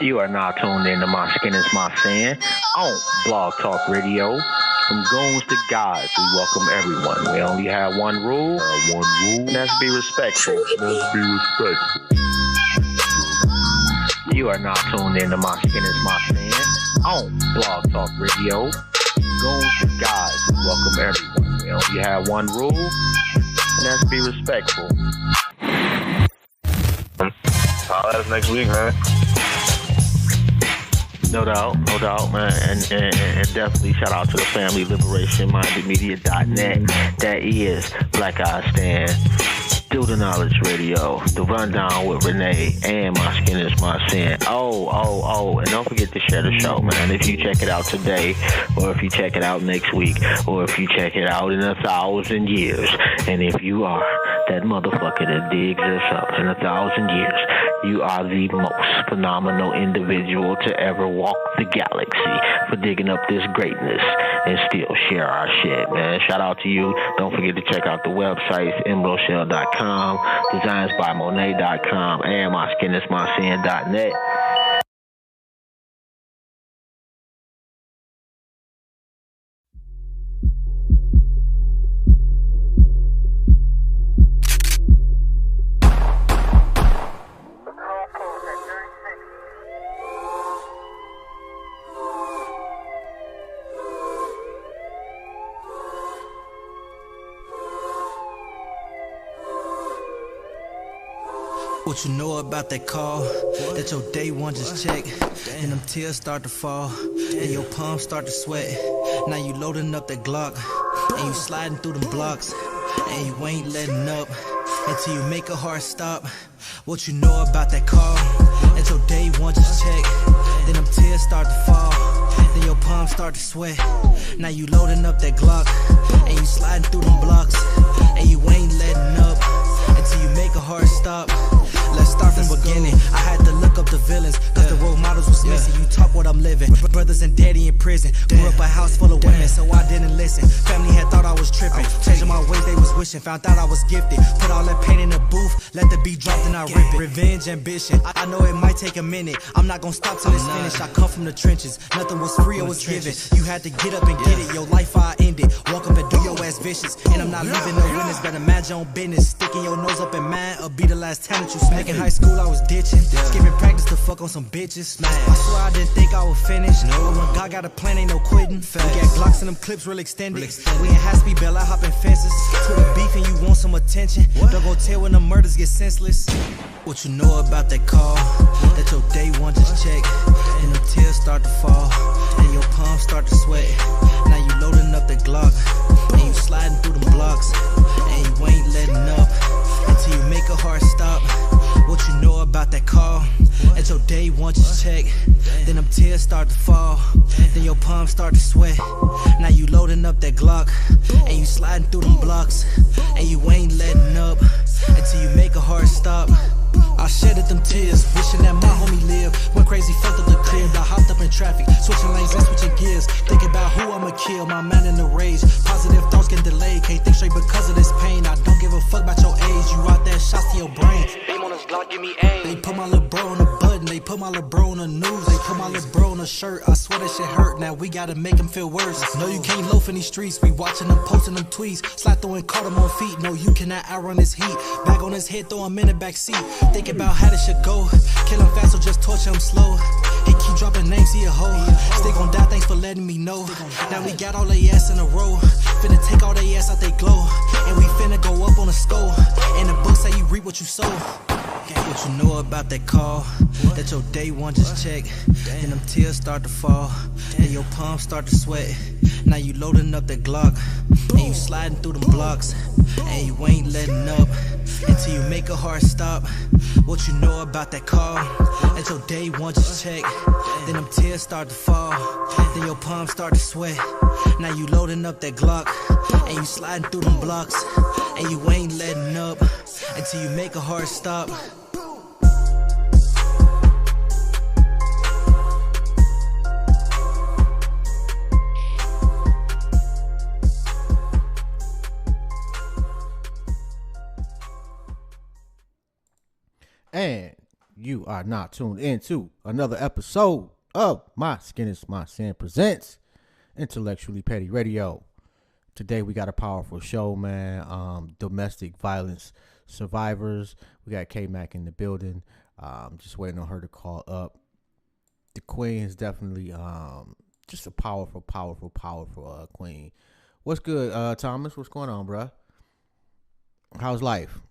You are now tuned in to My Skin is My Sin on Blog Talk Radio. From goons to gods, we welcome everyone. We only have one rule, and that's be respectful. You are now tuned in to My Skin is My Sin on Blog Talk Radio. Goons to gods, we welcome everyone. We only have one rule, and that's be respectful. Holla at us next week, man. No doubt, man, and definitely shout out to the family, liberationmindedmedia.net. That is Black Eye Stand, Still the Knowledge Radio, The Rundown with Renee, and My Skin is My Sin. And don't forget to share the show, man. If you check it out today, or if you check it out next week, or if you check it out in 1,000 years, and if you are that motherfucker that digs us up in 1,000 years, you are the most phenomenal individual to ever walk the galaxy for digging up this greatness and still share our shit, man. Shout out to you. Don't forget to check out the websites, embroshell.com, designsbymonet.com, and myskinismysin.net. What you know about that call? That your day one just check, and them tears start to fall, and your palms start to sweat. Now you loading up that Glock, and you sliding through them blocks, and you ain't letting up until you make a hard stop. What you know about that call? That your day one just check, then them tears start to fall, then your palms start to sweat. Now you loading up that Glock, and you sliding through them blocks, and you ain't letting up until you make a hard stop. Let's start from the beginning. I had to look up the villains, cause the role models was missing. You talk what I'm living. Brothers and daddy in prison. Grew up a house full of women, so I didn't listen. Family had thought I was tripping. Changing my ways, they was wishing. Found out I was gifted. Put all that pain in the booth, let the beat drop, then I rip it. Revenge, ambition. I know it might take a minute. I'm not gonna stop till it's finished. I come from the trenches. Nothing was free or was given. You had to get up and get it. Your life I ended. Walk up and do your ass vicious. And I'm not leaving no witness. Better mind your own business. Sticking your nose up in mine, or be the last time that you smack. In high school I was ditching, skipping practice to fuck on some bitches. I swear I didn't think I would finish. But when God got a plan, ain't no quitting. We got Glocks and them clips real extended. We in high-speed bell, I hopping fences. Twitter beef and you want some attention. Don't go tell when the murders get senseless. What you know about that call? That your day one just check, and them tears start to fall, and your palms start to sweat. Now you loading up that Glock, and you sliding through them blocks, and you ain't letting up until you make a hard stop. What you know about that call? At your day one just check, then them tears start to fall, then your palms start to sweat. Now you loading up that Glock, and you sliding through them blocks, and you ain't letting up until you make a hard stop. I shedded them tears, wishing that my homie lived. Went crazy, fucked up the crib. I hopped up in traffic, switching lanes and switching gears. Thinking about who I'ma kill, my man in the rage. Positive thoughts get delayed, can't think straight because of this pain. I don't give a fuck about your age, you out there shots to your brain. Aim on this Glock, give me aim. They put my little bro on the button, they put my little bro on the news. They put my little bro on the shirt, I swear that shit hurt. Now we gotta make him feel worse. No, you can't loaf in these streets, we watching them posting them tweets. Slide throwing, caught him on feet, no you cannot outrun this heat. Back on his head, throw him in the back seat. Thinking about how this should go. Kill him fast or just torture him slow. He keep dropping names, he a hoe. Still gon' die, thanks for letting me know. Now we got all they ass in a row. Finna take all they ass out they glow. And we finna go up on a score. And the book say you reap what you sow. What you know about that call? That your day one just check, and them tears start to fall, and your palms start to sweat. Now you loading up that Glock, and you sliding through them blocks, and you ain't letting up until you make a hard stop. What you know about that call? That your day one just check, then them tears start to fall, then your palms start to sweat. Now you loading up that Glock, and you sliding through them blocks, and you ain't letting up until you make a hard stop. And You are now tuned into another episode of My Skin is My Sin presents Intellectually Petty Radio. Today we got a powerful show, man. Domestic violence survivors. We got K-Mac in the building. Just waiting on her to call up. The queen is definitely just a powerful queen. What's good, Thomas? What's going on, bruh? How's life?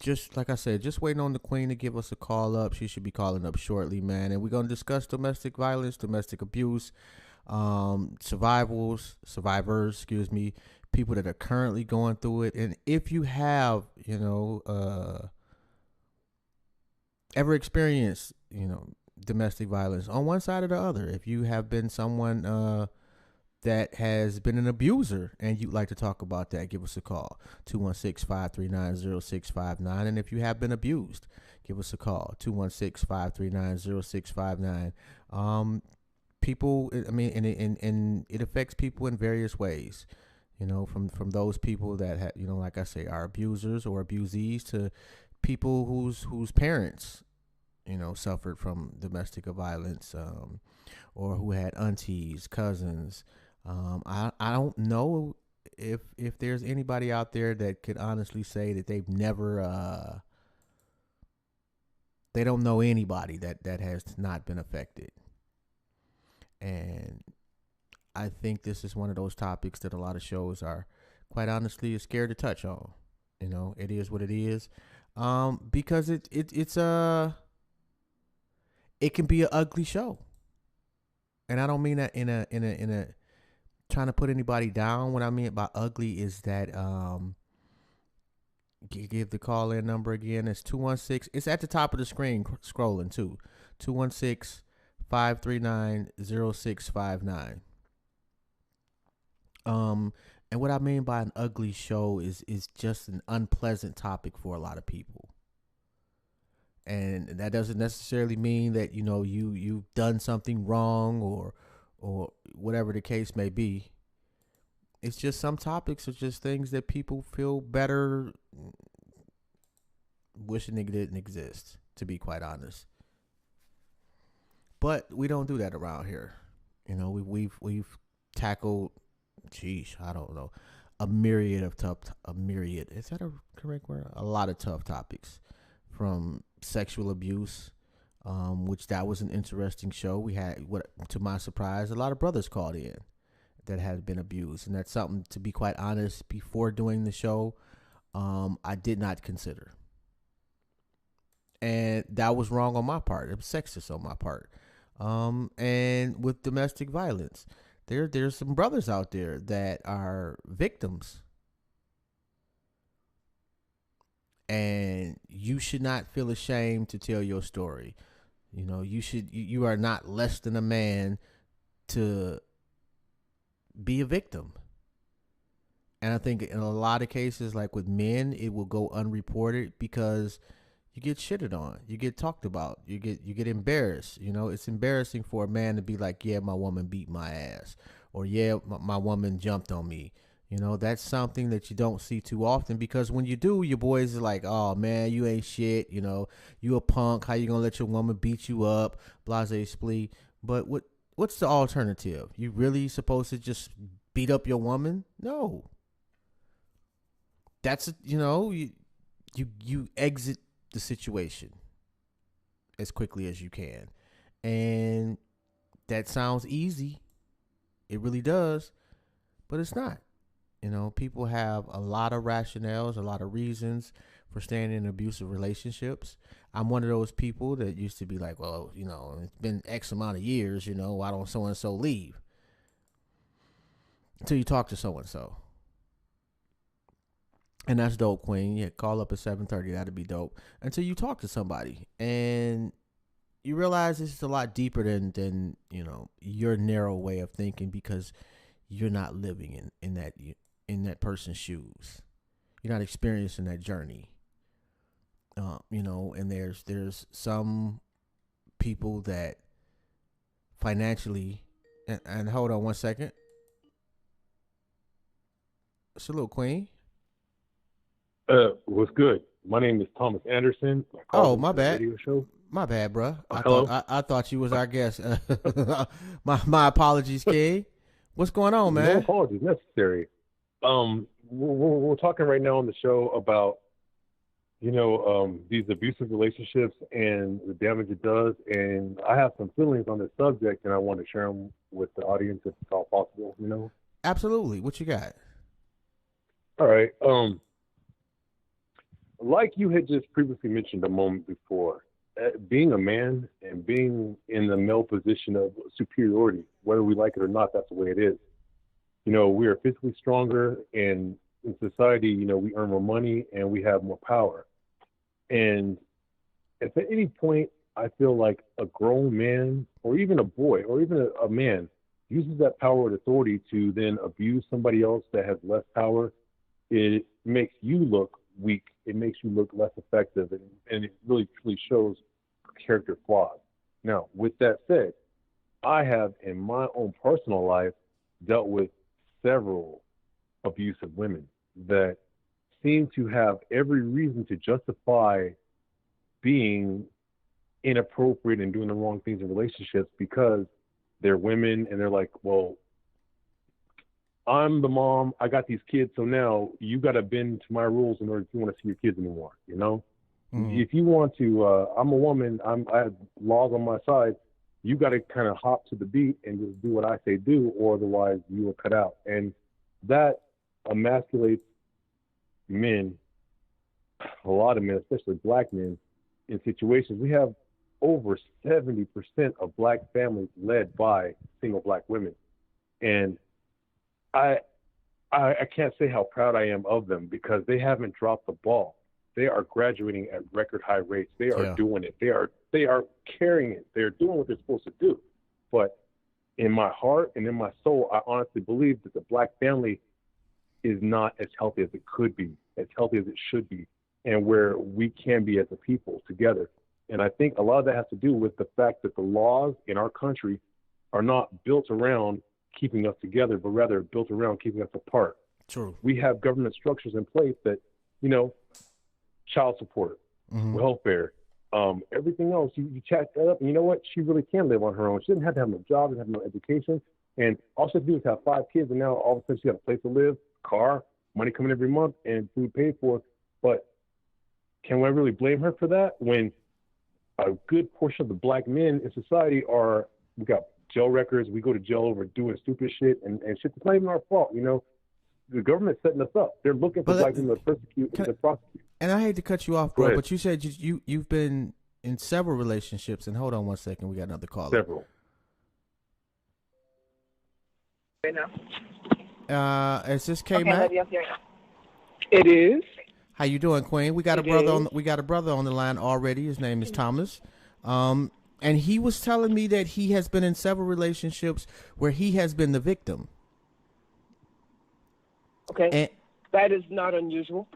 Just like I said, just waiting on the queen to give us a call up. She should be calling up shortly, man. And we're gonna discuss domestic violence, domestic abuse, survivors, people that are currently going through it. And if you have, ever experienced, domestic violence on one side or the other, if you have been someone that has been an abuser and you'd like to talk about that, give us a call, 216-539-0659. And if you have been abused, give us a call, 216-539-0659. People, I mean, and it affects people in various ways, from those people that, like I say, are abusers or abusees to people whose parents, suffered from domestic violence, or who had aunties, cousins. I don't know if there's anybody out there that could honestly say that they've never, they don't know anybody that has not been affected. And I think this is one of those topics that a lot of shows are, quite honestly, scared to touch on. It is what it is. Because it can be an ugly show. And I don't mean that in a trying to put anybody down. What I mean by ugly is that give the call in number again. It's 216. It's at the top of the screen scrolling too. 216-539-0659. And what I mean by an ugly show is just an unpleasant topic for a lot of people. And that doesn't necessarily mean that, you've done something wrong or whatever the case may be. It's just some topics are just things that people feel better wishing they didn't exist, to be quite honest. But we don't do that around here. We've tackled, I don't know, a myriad, is that a correct word? A lot of tough topics, from sexual abuse, which that was an interesting show. We had, to my surprise, a lot of brothers called in that had been abused, and that's something, to be quite honest, before doing the show, I did not consider, and that was wrong on my part. It was sexist on my part. And with domestic violence, there's some brothers out there that are victims. And you should not feel ashamed to tell your story. You are not less than a man to be a victim. And I think in a lot of cases, like with men, it will go unreported because you get shitted on, you get talked about, you get embarrassed. It's embarrassing for a man to be like, yeah, my woman beat my ass, or yeah, my woman jumped on me. That's something that you don't see too often, because when you do, your boys are like, oh man, you ain't shit. You a punk. How you gonna let your woman beat you up? Blase splee. But what's the alternative? You really supposed to just beat up your woman? No. That's, you exit the situation as quickly as you can. And that sounds easy. It really does. But it's not. People have a lot of rationales, a lot of reasons for staying in abusive relationships. I'm one of those people that used to be like, well, it's been X amount of years, why don't so-and-so leave? Until you talk to so-and-so. And that's dope, Queen. Yeah, call up at 7:30. That'd be dope. Until you talk to somebody and you realize this is a lot deeper than your narrow way of thinking, because you're not living in that person's shoes. You're not experiencing that journey. And there's some people that financially, and hold on one second. It's a little Queen. What's good? My name is Thomas Anderson. I Oh, called my into the bad. radio show. My bad, bro. Hello. I thought you was our guest. My apologies, King. What's going on, No man? apologies necessary. We're talking right now on the show about these abusive relationships and the damage it does. And I have some feelings on this subject, and I want to share them with the audience if it's all possible. Absolutely. What you got? All right. Like you had just previously mentioned a moment before, being a man and being in the male position of superiority, whether we like it or not, that's the way it is. We are physically stronger, and in society, we earn more money and we have more power. And if at any point I feel like a grown man or even a boy or even a man uses that power and authority to then abuse somebody else that has less power, it makes you look weak. It makes you look less effective, and it really truly shows character flaws. Now, with that said, I have in my own personal life dealt with several abusive women that seem to have every reason to justify being inappropriate and doing the wrong things in relationships because they're women and they're like, well, I'm the mom, I got these kids, so now you got to bend to my rules in order if you want to see your kids anymore, If you want to, I'm a woman, I have laws on my side, you got to kind of hop to the beat and just do what I say do, or otherwise you will cut out. And that emasculates men, a lot of men, especially black men, in situations. We have over 70% of black families led by single black women. And I can't say how proud I am of them because they haven't dropped the ball. They are graduating at record high rates. They are doing it. They are carrying it. They're doing what they're supposed to do. But in my heart and in my soul, I honestly believe that the black family is not as healthy as it could be, as healthy as it should be, and where we can be as a people together. And I think a lot of that has to do with the fact that the laws in our country are not built around keeping us together, but rather built around keeping us apart. True. We have government structures in place that, child support, welfare, everything else. You chat that up, and you know what? She really can live on her own. She doesn't have to have no job, doesn't have no education, and all she has to do is have 5 kids, and now all of a sudden she got a place to live, car, money coming every month, and food paid for. But can I really blame her for that when a good portion of the black men in society we got jail records, we go to jail over doing stupid shit and shit that's not even our fault, The government's setting us up. They're looking for black people to persecute and to prosecute. And I hate to cut you off, bro, but you said you've been in several relationships. And hold on one second, we got another caller. Several. Right now. Is this K Mac? It is. How you doing, Queen? We got a brother on the line already. His name is Thomas. And he was telling me that he has been in several relationships where he has been the victim. Okay. That is not unusual.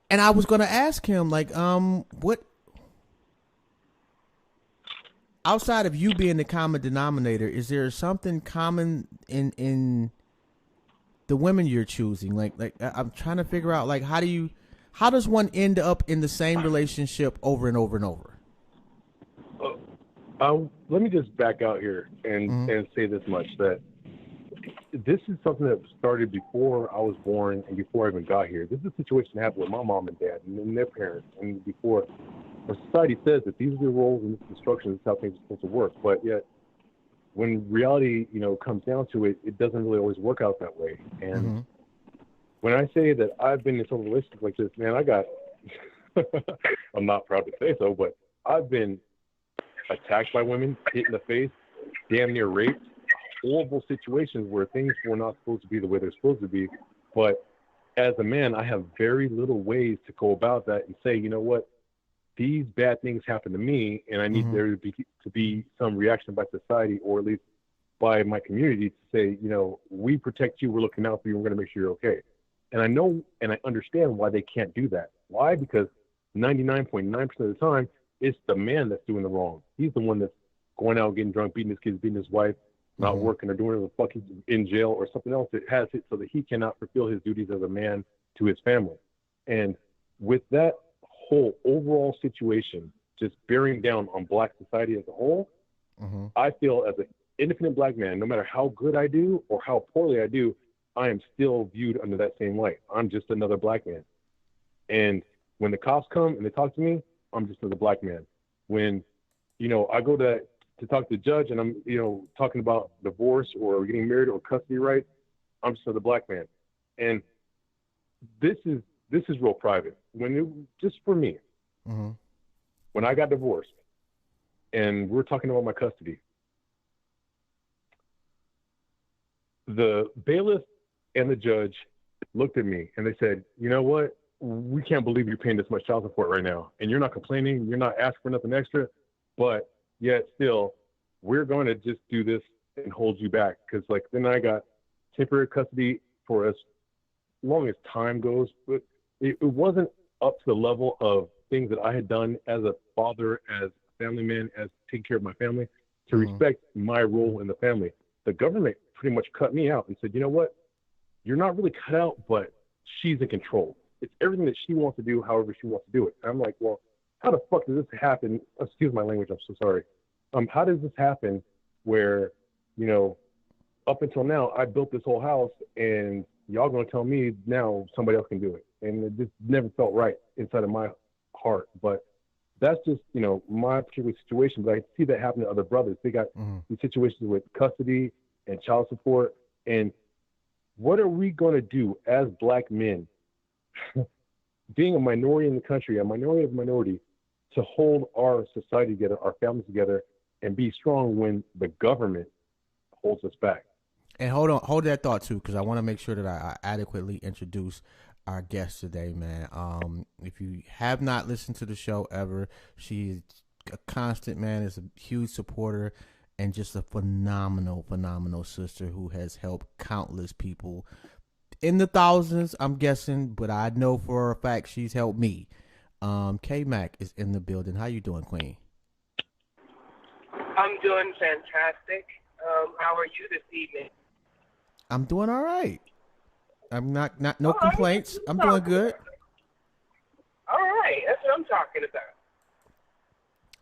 And I was going to ask him, what, outside of you being the common denominator, is there something common in the women you're choosing? Like I'm trying to figure out, how does one end up in the same relationship over and over and over? Let me just back out here and say this much, that this is something that started before I was born and before I even got here. This is a situation that happened with my mom and dad and their parents. And before, our society says that these are the roles and this instruction, this is how things are supposed to work. But yet, when reality, comes down to it, it doesn't really always work out that way. And when I say that I've been in some relationships like this, man, I'm not proud to say so, but I've been attacked by women, hit in the face, damn near raped, horrible situations where things were not supposed to be the way they're supposed to be. But as a man, I have very little ways to go about that and say, you know what, these bad things happen to me, and I need there to be some reaction by society, or at least by my community, to say, we protect you, we're looking out for you, we're going to make sure you're okay. And I know and I understand why they can't do that. Why? Because 99.9% of the time, it's the man that's doing the wrong. He's the one that's going out, getting drunk, beating his kids, beating his wife, not working or doing the fucking in jail or something else that has it so that he cannot fulfill his duties as a man to his family. And with that whole overall situation just bearing down on Black society as a whole, I feel as an independent Black man, no matter how good I do or how poorly I do, I am still viewed under that same light. I'm just another Black man. And when the cops come and they talk to me, I'm just another Black man. When, I go to talk to the judge and I'm, talking about divorce or getting married or custody rights, I'm just another Black man. And this is real private. Just for me, when I got divorced and we're talking about my custody, the bailiff and the judge looked at me and they said, you know what? We can't believe you're paying this much child support right now. And you're not complaining. You're not asking for nothing extra. But yet still, we're going to just do this and hold you back. Because then I got temporary custody for as long as time goes. But it wasn't up to the level of things that I had done as a father, as a family man, as taking care of my family, to respect my role in the family. The government pretty much cut me out and said, you know what? You're not really cut out, but she's in control. It's everything that she wants to do, however she wants to do it. And I'm like, well, how the fuck does this happen? Excuse my language, I'm so sorry. How does this happen where, up until now, I built this whole house and y'all gonna tell me now somebody else can do it? And it just never felt right inside of my heart. But that's just, my particular situation. But I see that happen to other brothers. They got these situations with custody and child support. And what are we gonna do as Black men, being a minority in the country, a minority of minority, to hold our society together, our families together, and be strong when the government holds us back? And hold that thought too, because I want to make sure that I adequately introduce our guest today, man. If you have not listened to the show ever, she's a constant, man, is a huge supporter and just a phenomenal sister who has helped countless people in the thousands, I'm guessing, but I know for a fact she's helped me. K-Mac is in the building. How you doing, Queen? I'm doing fantastic. How are you this evening? I'm doing all right. I'm not no complaints. I'm doing good. All right, that's what I'm talking about.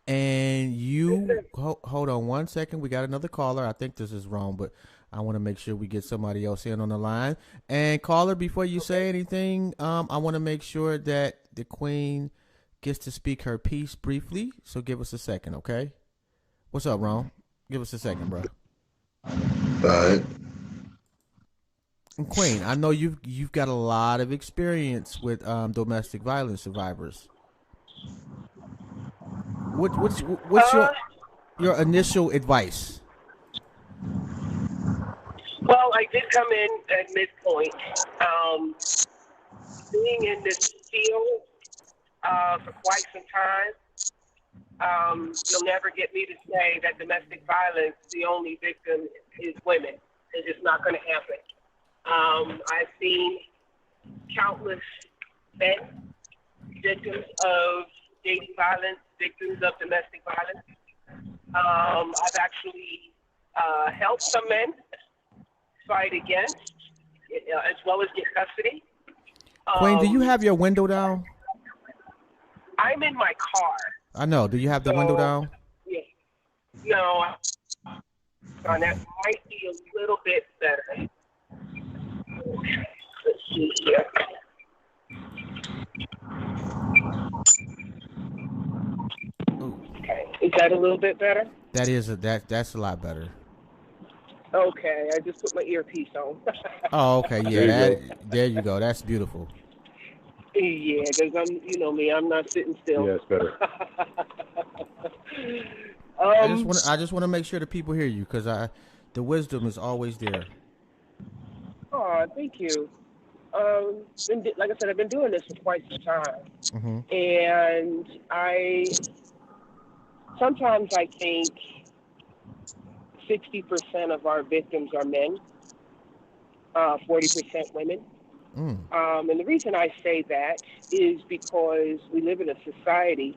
And you, hold on one second. We got another caller. I think this is wrong, but I want to make sure we get somebody else in on the line. And caller, before you say anything, I want to make sure that the Queen gets to speak her piece briefly. So give us a second, okay? What's up, Ron? Give us a second, bro. All right. And Queen, I know you've got a lot of experience with domestic violence survivors. What's your initial advice? Well, I did come in at midpoint. Being in this field for quite some time, you'll never get me to say that domestic violence, the only victim is women. It's just not going to happen. I've seen countless men, victims of dating violence, victims of domestic violence. I've actually helped some men fight against, as well as get custody. Queen, do you have your window down? I'm in my car. I know. Do you have the window down? Yeah. No. That might be a little bit better. Let's see here. Okay. Is that a little bit better? That's a lot better. Okay, I just put my earpiece on. Oh, okay, yeah. There you go. That's beautiful. Yeah, because I'm not sitting still. Yeah, it's better. I just want to make sure the people hear you, because the wisdom is always there. Oh, thank you. Like I said, I've been doing this for quite some time, and sometimes I think 60% of our victims are men, 40% women. And the reason I say that is because we live in a society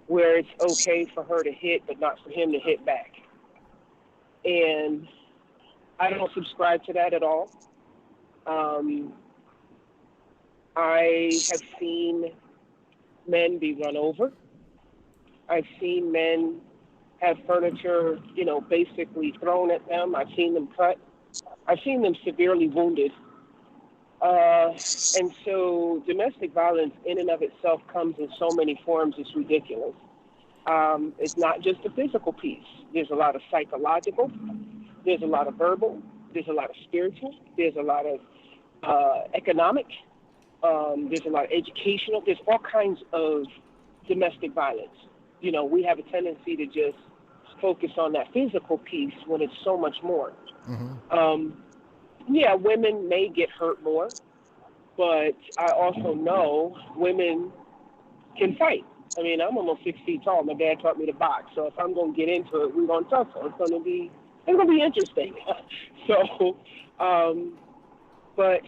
where it's okay for her to hit, but not for him to hit back. And I don't subscribe to that at all. I have seen men be run over. I've seen men have furniture, basically thrown at them. I've seen them cut. I've seen them severely wounded. And so domestic violence in and of itself comes in so many forms, it's ridiculous. It's not just a physical piece. There's a lot of psychological. There's a lot of verbal. There's a lot of spiritual. There's a lot of economic. There's a lot of educational. There's all kinds of domestic violence. We have a tendency to just focus on that physical piece when it's so much more. Yeah, women may get hurt more, but I also know women can fight. I mean, I'm almost 6 feet tall. My dad taught me to box, so if I'm going to get into it, we're going to tussle. It's going to be interesting. So, but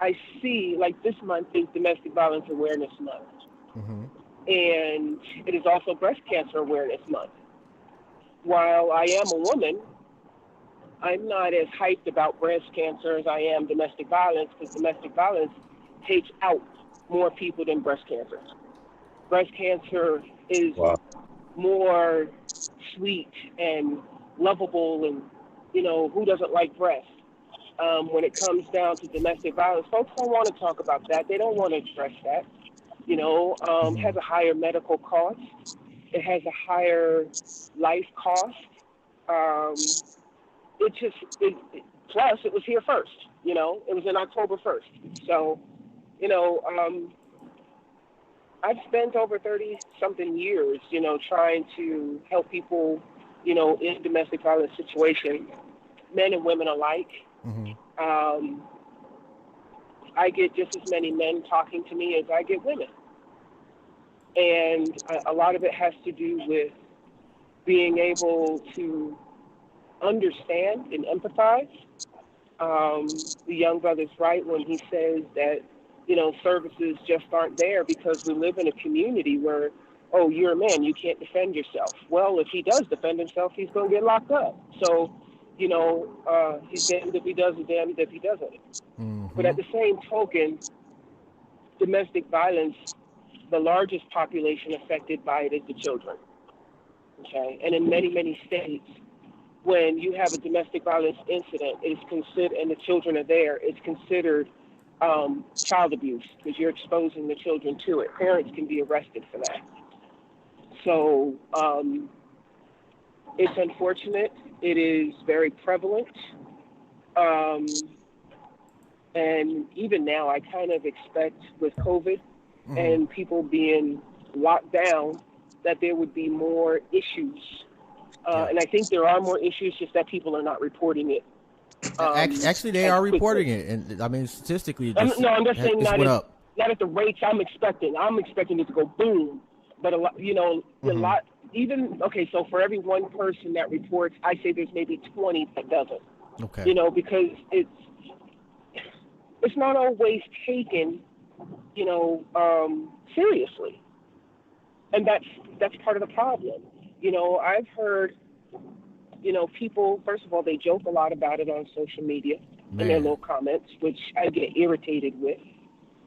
I see, like, this month is Domestic Violence Awareness Month, and it is also Breast Cancer Awareness Month. While I am a woman, I'm not as hyped about breast cancer as I am domestic violence, because domestic violence takes out more people than breast cancer. Breast cancer is more sweet and lovable, and who doesn't like breast? When it comes down to domestic violence, folks don't want to talk about that. They don't want to address that. It has a higher medical cost. It has a higher life cost. Plus, it was here first. It was in October 1st. So, I've spent over 30-something years, trying to help people, in domestic violence situations, men and women alike. I get just as many men talking to me as I get women. And a lot of it has to do with being able to understand and empathize. The young brother's right when he says that, services just aren't there because we live in a community where, oh, you're a man, you can't defend yourself. Well, if he does defend himself, he's going to get locked up. So, he's damned if he does and damned if he doesn't. But at the same token, domestic violence, the largest population affected by it is the children. Okay? And in many, many states, when you have a domestic violence incident, it is considered, and the children are there, it's considered child abuse because you're exposing the children to it. Parents can be arrested for that. So it's unfortunate. It is very prevalent. And even now, I kind of expect with COVID and people being locked down that there would be more issues. And I think there are more issues, just that people are not reporting it. Actually, they are reporting it, and I mean statistically, I'm just saying not at the rates I'm expecting. I'm expecting it to go boom, but a lot, a lot. Even so for every one person that reports, I say there's maybe 20 that doesn't. Okay. Because it's not always taken, seriously, and that's part of the problem. I've heard. People, first of all, they joke a lot about it on social media in their little comments, which I get irritated with.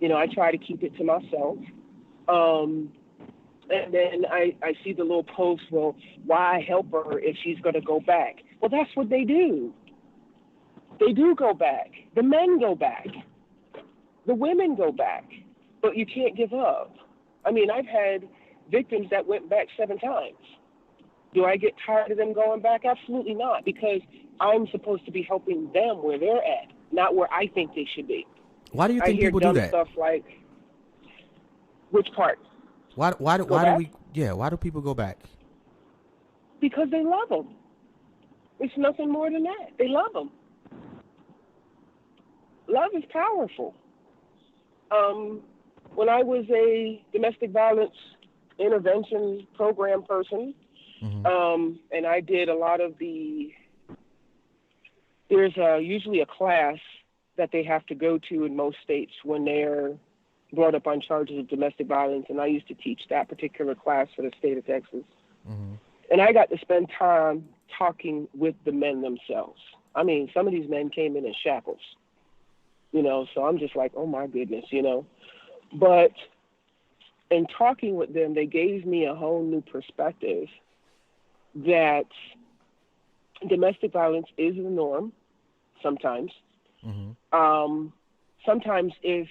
I try to keep it to myself. And then I see the little post, well, why help her if she's going to go back? Well, that's what they do. They do go back. The men go back. The women go back. But you can't give up. I mean, I've had victims that went back 7 times. Do I get tired of them going back? Absolutely not, because I'm supposed to be helping them where they're at, not where I think they should be. Why do you think people do that? Stuff like, which part? Why do people go back? Because they love them. It's nothing more than that. They love them. Love is powerful. When I was a domestic violence intervention program person, and I did a lot of there's usually a class that they have to go to in most states when they're brought up on charges of domestic violence, and I used to teach that particular class for the state of Texas. And I got to spend time talking with the men themselves. I mean, some of these men came in shackles. So I'm just like, oh my goodness, But in talking with them, they gave me a whole new perspective that domestic violence is the norm sometimes. Sometimes if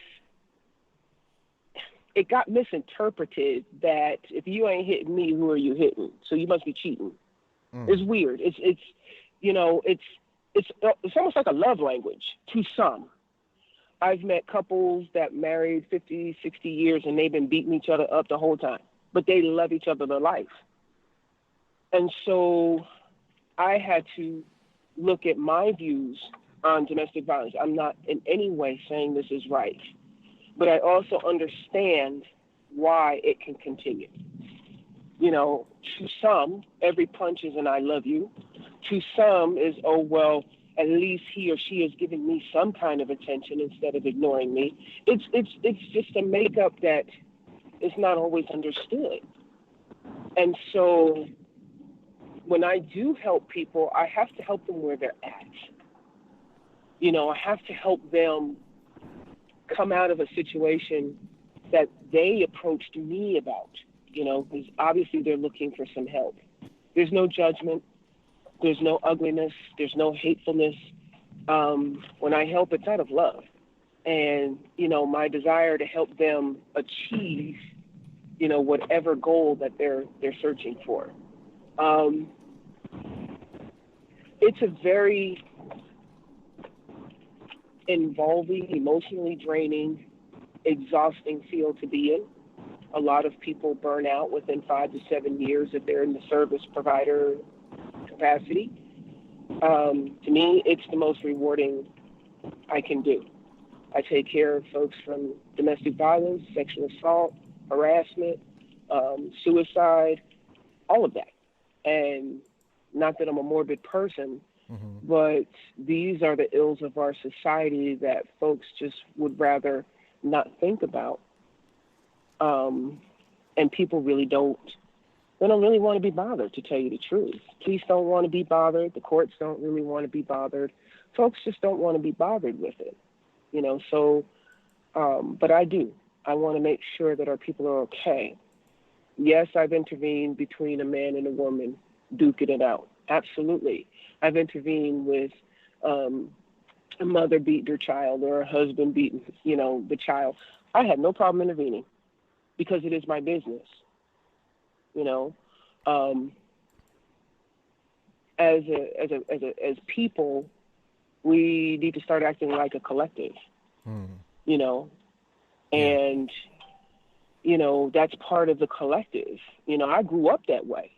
it got misinterpreted that if you ain't hitting me, who are you hitting? So you must be cheating. It's weird. It's almost like a love language to some. I've met couples that married 50, 60 years and they've been beating each other up the whole time, but they love each other their life. And so I had to look at my views on domestic violence. I'm not in any way saying this is right, but I also understand why it can continue. To some, every punch is an I love you. To some is, oh, well, at least he or she is giving me some kind of attention instead of ignoring me. It's just a makeup that is not always understood. And so when I do help people, I have to help them where they're at. I have to help them come out of a situation that they approached me about, because obviously they're looking for some help. There's no judgment. There's no ugliness. There's no hatefulness. When I help, it's out of love. And, my desire to help them achieve, whatever goal that they're searching for. It's a very involving, emotionally draining, exhausting field to be in. A lot of people burn out within 5 to 7 years if they're in the service provider capacity. To me, it's the most rewarding I can do. I take care of folks from domestic violence, sexual assault, harassment, suicide, all of that. And not that I'm a morbid person, but these are the ills of our society that folks just would rather not think about. And people really don't really want to be bothered, to tell you the truth. Police don't want to be bothered. The courts don't really want to be bothered. Folks just don't want to be bothered with it, so, but I do. I want to make sure that our people are okay. Yes, I've intervened between a man and a woman duking it out. Absolutely. I've intervened with a mother beating her child or a husband beating, the child. I had no problem intervening because it is my business. As people, we need to start acting like a collective, and, that's part of the collective. I grew up that way.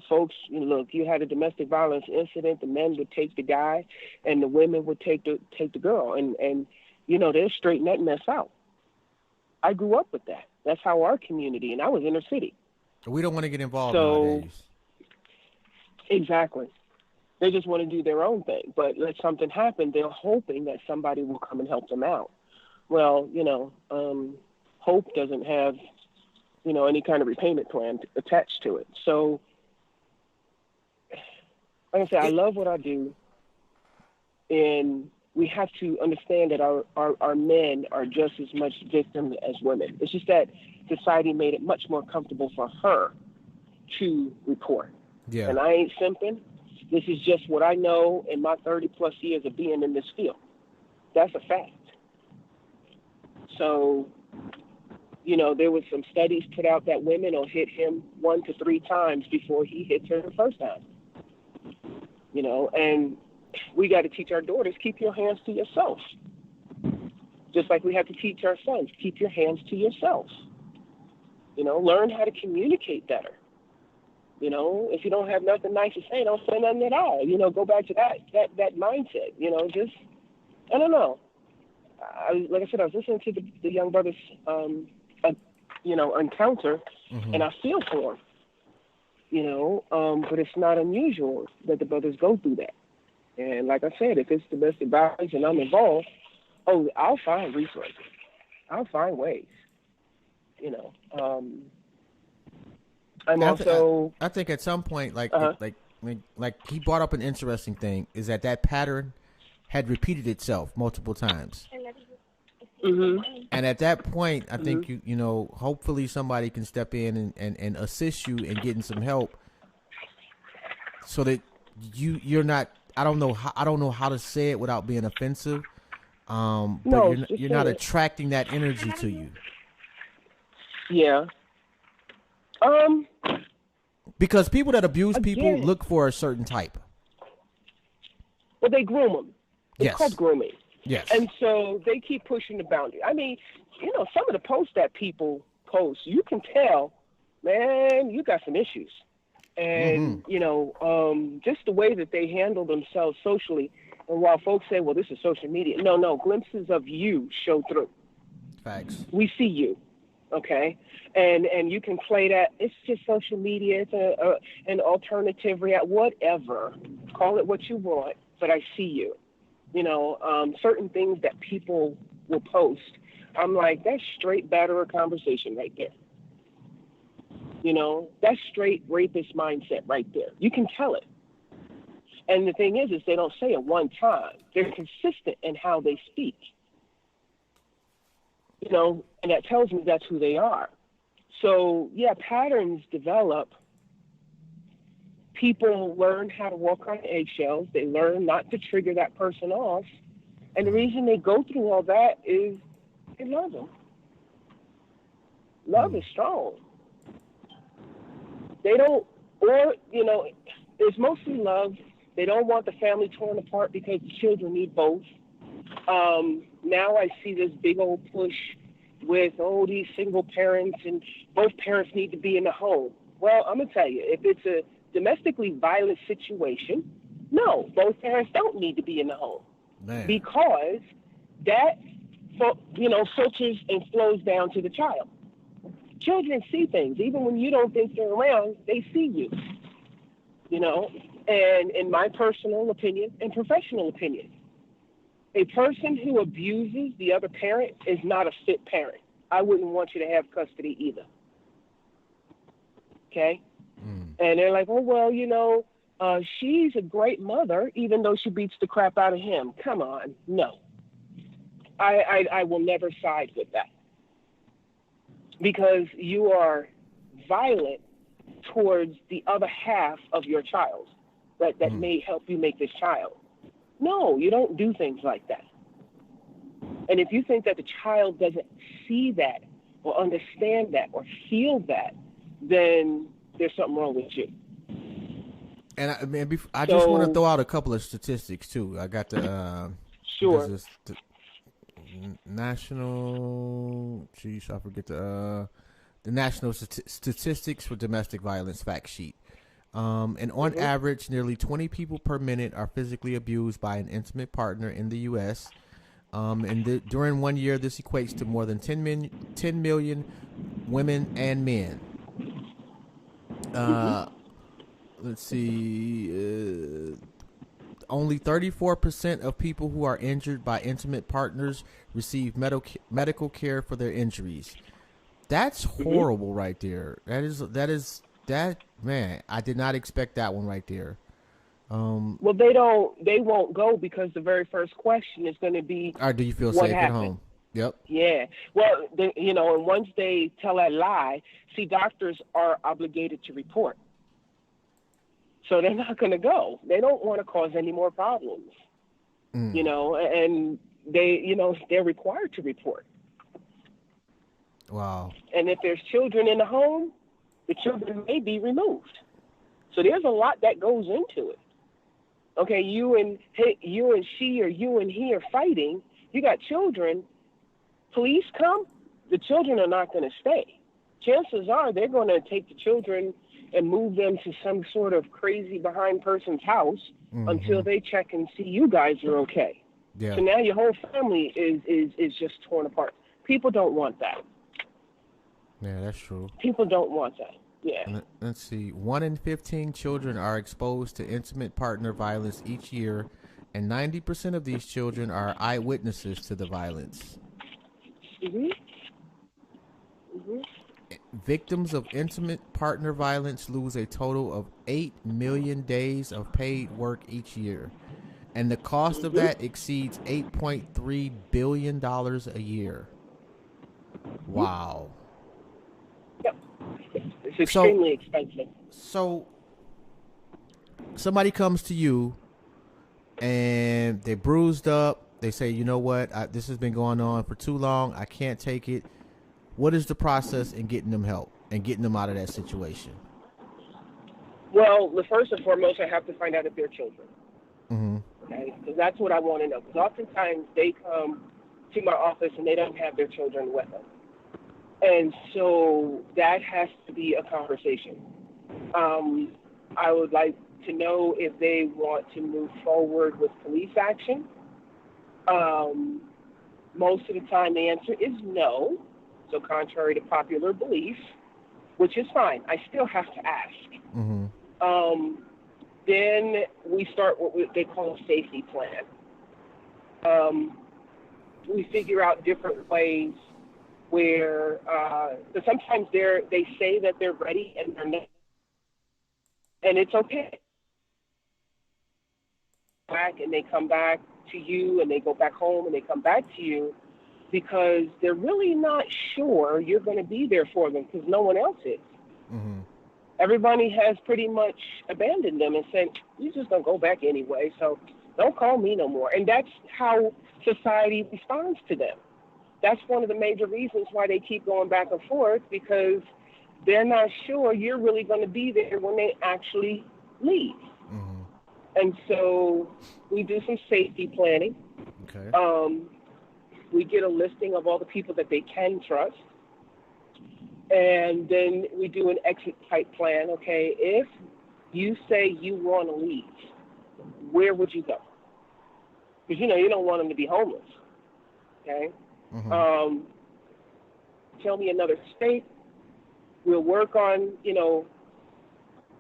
Folks, look, you had a domestic violence incident, the men would take the guy and the women would take the girl and they'll straighten that mess out. I grew up with that. That's how our community, and I was inner city. We don't want to get involved nowadays. Exactly. They just want to do their own thing. But let something happen, they're hoping that somebody will come and help them out. Well, hope doesn't have, any kind of repayment plan attached to it. So, like I said, I love what I do. And we have to understand that our men are just as much victims as women. It's just that society made it much more comfortable for her to report. Yeah. And I ain't simping. This is just what I know in my 30 plus years of being in this field. That's a fact. So, there was some studies put out that women will hit him 1 to 3 times before he hits her the first time. And we got to teach our daughters, keep your hands to yourself. Just like we have to teach our sons, keep your hands to yourself. Learn how to communicate better. If you don't have nothing nice to say, don't say nothing at all. Go back to that mindset. Just, I don't know. Like I said, I was listening to the young brother's, encounter, and I feel for him. But it's not unusual that the brothers go through that. And like I said, if it's domestic violence and I'm involved, I'll find resources. I'll find ways. I think at some point, like he brought up an interesting thing, is that pattern had repeated itself multiple times. Mm-hmm. And at that point, I think you know, hopefully somebody can step in and assist you in getting some help, so that you're not. I don't know how to say it without being offensive. But you're not attracting that energy to you. Yeah. Because people that abuse people look for a certain type. Well, they groom them. It's Yes. called grooming. Yes. And so they keep pushing the boundary. I mean, you know, some of the posts that people post, you can tell, man, you got some issues. And, you know, just the way that they handle themselves socially. And while folks say, well, this is social media. No, glimpses of you show through. Facts. We see you. Okay. And you can play that. It's just social media. It's an alternative reality, whatever. Call it what you want, but I see you. You know, certain things that people will post, I'm like, that's straight batterer conversation right there. You know, that's straight rapist mindset right there. You can tell it. And the thing is they don't say it one time. They're consistent in how they speak. You know, and that tells me that's who they are. So, yeah, patterns develop. People learn how to walk on eggshells. They learn not to trigger that person off. And the reason they go through all that is they love them. Love is strong. They don't, or, you know, it's mostly love. They don't want the family torn apart because the children need both. Now I see this big old push with, these single parents and both parents need to be in the home. Well, I'm going to tell you, if it's a domestically violent situation, no, both parents don't need to be in the home. Man. Because that, you know, filters and flows down to the child. Children see things. Even when you don't think they're around, they see you. You know, and in my personal opinion and professional opinion, a person who abuses the other parent is not a fit parent. I wouldn't want you to have custody either. Okay? And they're like, oh, well, you know, she's a great mother, even though she beats the crap out of him. Come on. No. I will never side with that. Because you are violent towards the other half of your child that may help you make this child. No, you don't do things like that. And if you think that the child doesn't see that or understand that or feel that, then there's something wrong with you. And I just want to throw out a couple of statistics too. I got the Sure. The national. Geez, I forget the national statistics for domestic violence fact sheet. And on average, nearly 20 people per minute are physically abused by an intimate partner in the U.S. During 1 year, this equates to more than 10 million women and men. Let's see. Only 34% of people who are injured by intimate partners receive medical care for their injuries. That's horrible right there. That man, I did not expect that one right there. Well, they won't go because the very first question is going to be, do you feel what safe happened? at home? Yep. Yeah. Well, you know, and once they tell that lie, see, doctors are obligated to report. So they're not going to go. They don't want to cause any more problems, you know, and they're required to report. Wow. And if there's children in the home, the children may be removed. So there's a lot that goes into it. Okay, you and she or you and he are fighting. You got children. Police come, the children are not going to stay. Chances are they're going to take the children and move them to some sort of crazy behind person's house until they check and see you guys are okay. Yeah. So now your whole family is just torn apart. People don't want that. Yeah, that's true. People don't want that. Yeah. Let's see. 1 in 15 children are exposed to intimate partner violence each year, and 90% of these children are eyewitnesses to the violence. Victims of intimate partner violence lose a total of 8 million days of paid work each year. And the cost of that exceeds $8.3 billion a year. Wow. Yep. It's extremely expensive. So somebody comes to you and they're bruised up. They say, you know what, this has been going on for too long. I can't take it. What is the process in getting them help and getting them out of that situation? Well, the first and foremost, I have to find out if they're children. Mm-hmm. Okay, because that's what I want to know. Because oftentimes they come to my office and they don't have their children with them. And so that has to be a conversation. I would like to know if they want to move forward with police action. Most of the time the answer is no. So contrary to popular belief, which is fine, I still have to ask. Mm-hmm. Then we start what they call a safety plan. We figure out different ways where, but sometimes they say that they're ready and they're not, and it's okay. Back and they come back to you, and they go back home and they come back to you because they're really not sure you're going to be there for them because no one else is. Mm-hmm. Everybody has pretty much abandoned them and said, you're just going to go back anyway, so don't call me no more. And that's how society responds to them. That's one of the major reasons why they keep going back and forth, because they're not sure you're really going to be there when they actually leave. Mm-hmm. And so we do some safety planning. Okay. We get a listing of all the people that they can trust. And then we do an exit type plan. Okay, if you say you want to leave, where would you go? Because, you don't want them to be homeless. Okay? Mm-hmm. Tell me another state. We'll work on,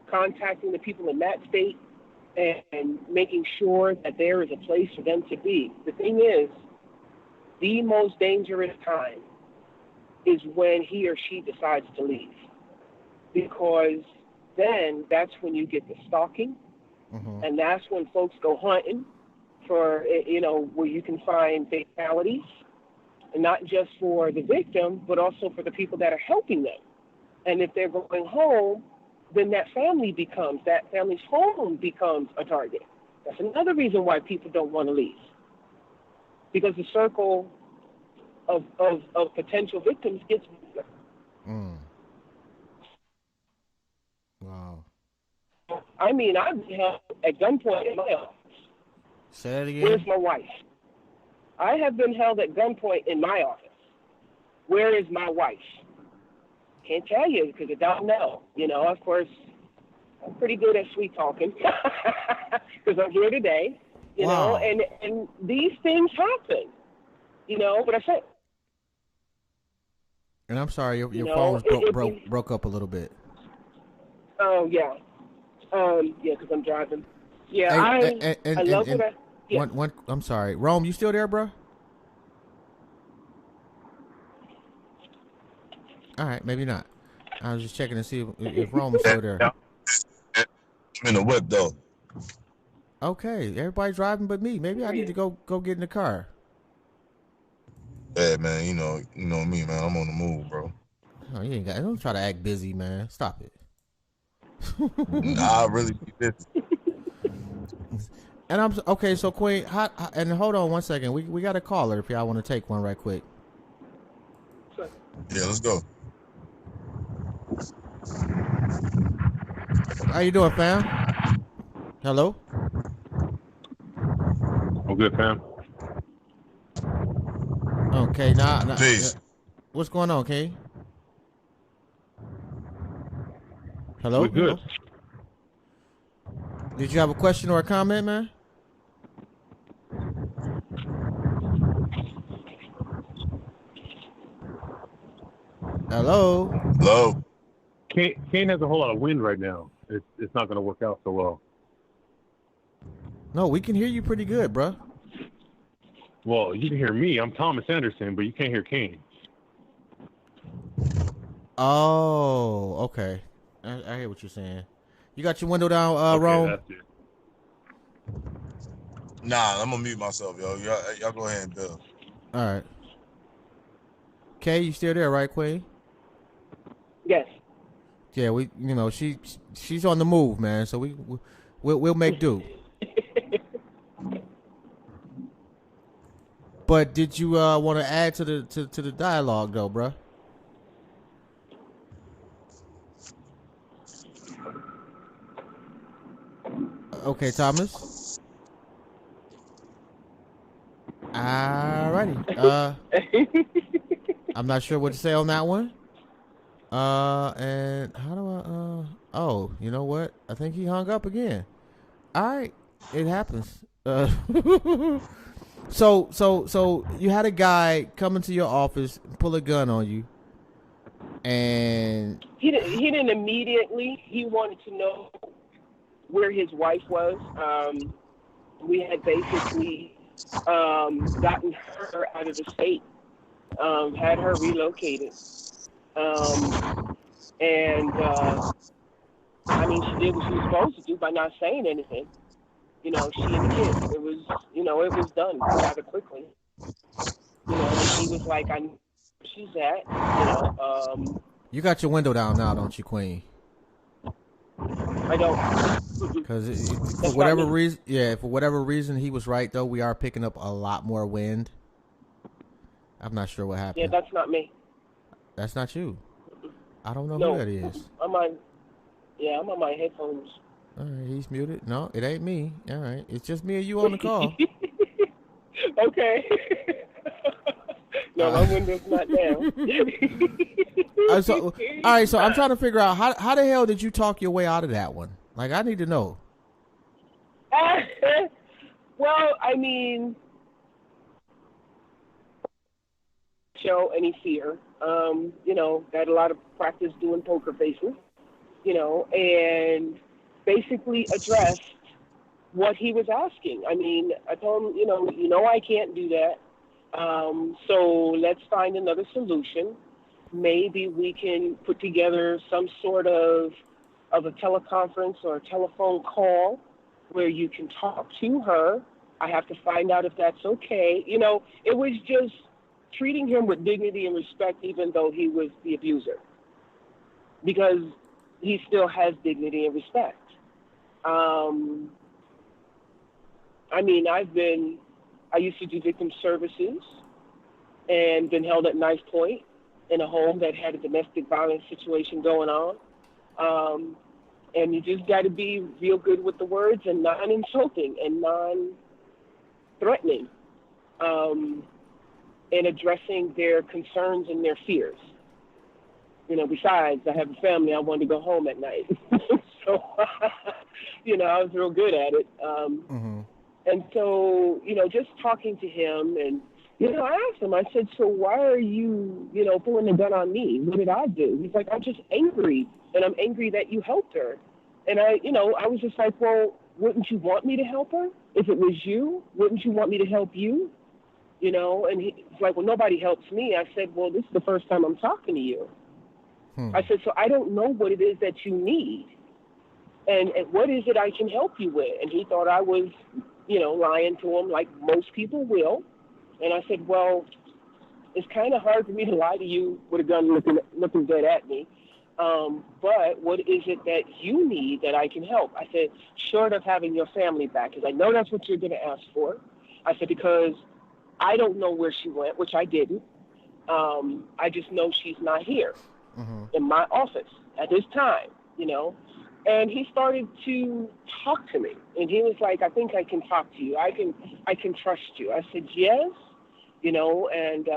contacting the people in that state and making sure that there is a place for them to be. The thing is, the most dangerous time is when he or she decides to leave. Because then that's when you get the stalking, Mm-hmm. and that's when folks go hunting for, where you can find fatalities, and not just for the victim, but also for the people that are helping them. And if they're going home, then that family's home becomes a target. That's another reason why people don't want to leave. Because the circle of potential victims gets bigger. Mm. Wow. I mean, I've been held at gunpoint in my office. Say that again? Where's my wife? I have been held at gunpoint in my office. Where is my wife? Can't tell you because I don't know. Of course, I'm pretty good at sweet talking because I'm here today. Wow. And these things happen. But I said. And I'm sorry, your phone was broke up a little bit. Oh yeah, because I'm driving. Yeah, I love it. Yeah. I'm sorry, Rome, you still there, bro? All right, maybe not. I was just checking to see if Rome is still there. I'm in the whip though. Okay, everybody's driving but me. Maybe I need to go get in the car. Yeah, man, you know me, man. I'm on the move, bro. Oh, you ain't got. Don't try to act busy, man. Stop it. Nah, I really be busy. And I'm okay. So Queen, and hold on one second. We got a caller if y'all want to take one right quick. Yeah, let's go. How you doing, fam? Hello. I'm good, fam. Okay, now Peace. What's going on, King? Hello. We're good. Did you have a question or a comment, man? Hello. Hello. Kane has a whole lot of wind right now. It's not going to work out so well. No, we can hear you pretty good, bro. Well, you can hear me. I'm Thomas Anderson, but you can't hear Kane. Oh, okay. I hear what you're saying. You got your window down, Okay, Rome? that's it. Nah, I'm gonna mute myself, yo. Y'all go ahead and build. All right. Kay, you still there, right, Queen? Yes. Yeah, she's on the move, man. So we'll make do. But did you want to add to the dialogue though, bruh? Okay, Thomas. Alrighty. I'm not sure what to say on that one. And how do I? Oh, you know what? I think he hung up again. All right, it happens. So you had a guy come into your office, pull a gun on you, and he didn't immediately. He wanted to know where his wife was. We had basically gotten her out of the state, had her relocated, and I mean, she did what she was supposed to do by not saying anything. You know, she and the kids. It was, it was done rather quickly. And he was like, I know where she's at. You got your window down now, don't you, Queen? I don't. Because for whatever reason, he was right though. We are picking up a lot more wind. I'm not sure what happened. Yeah, that's not me. That's not you. I don't know who that is. I'm on my headphones. All right, he's muted. No, it ain't me. All right, it's just me and you on the call. Okay. No, my window's not down. All right, so I'm trying to figure out how the hell did you talk your way out of that one? Like, I need to know. Well, I mean, show any fear. Got a lot of practice doing poker faces, and basically addressed what he was asking. I mean, I told him, I can't do that. So let's find another solution. Maybe we can put together some sort of a teleconference or a telephone call where you can talk to her. I have to find out if that's okay. It was just treating him with dignity and respect, even though he was the abuser, because he still has dignity and respect. I mean, I used to do victim services and been held at knife point in a home that had a domestic violence situation going on. And you just got to be real good with the words and non-insulting and non-threatening, in addressing their concerns and their fears. Besides, I have a family, I wanted to go home at night. So, I was real good at it. And so, just talking to him and, I asked him, I said, so why are you, pulling the gun on me? What did I do? He's like, I'm just angry, and I'm angry that you helped her. And I was just like, well, wouldn't you want me to help her? If it was you, wouldn't you want me to help you? And he's like, well, nobody helps me. I said, well, this is the first time I'm talking to you. I said, so I don't know what it is that you need. And what is it I can help you with? And he thought I was, lying to him like most people will. And I said, well, it's kind of hard for me to lie to you with a gun looking dead at me. But what is it that you need that I can help? I said, short of having your family back, because I know that's what you're going to ask for. I said, because I don't know where she went, which I didn't. I just know she's not here in my office at this time, And he started to talk to me, and he was like, I think I can talk to you. I can trust you. I said, yes, and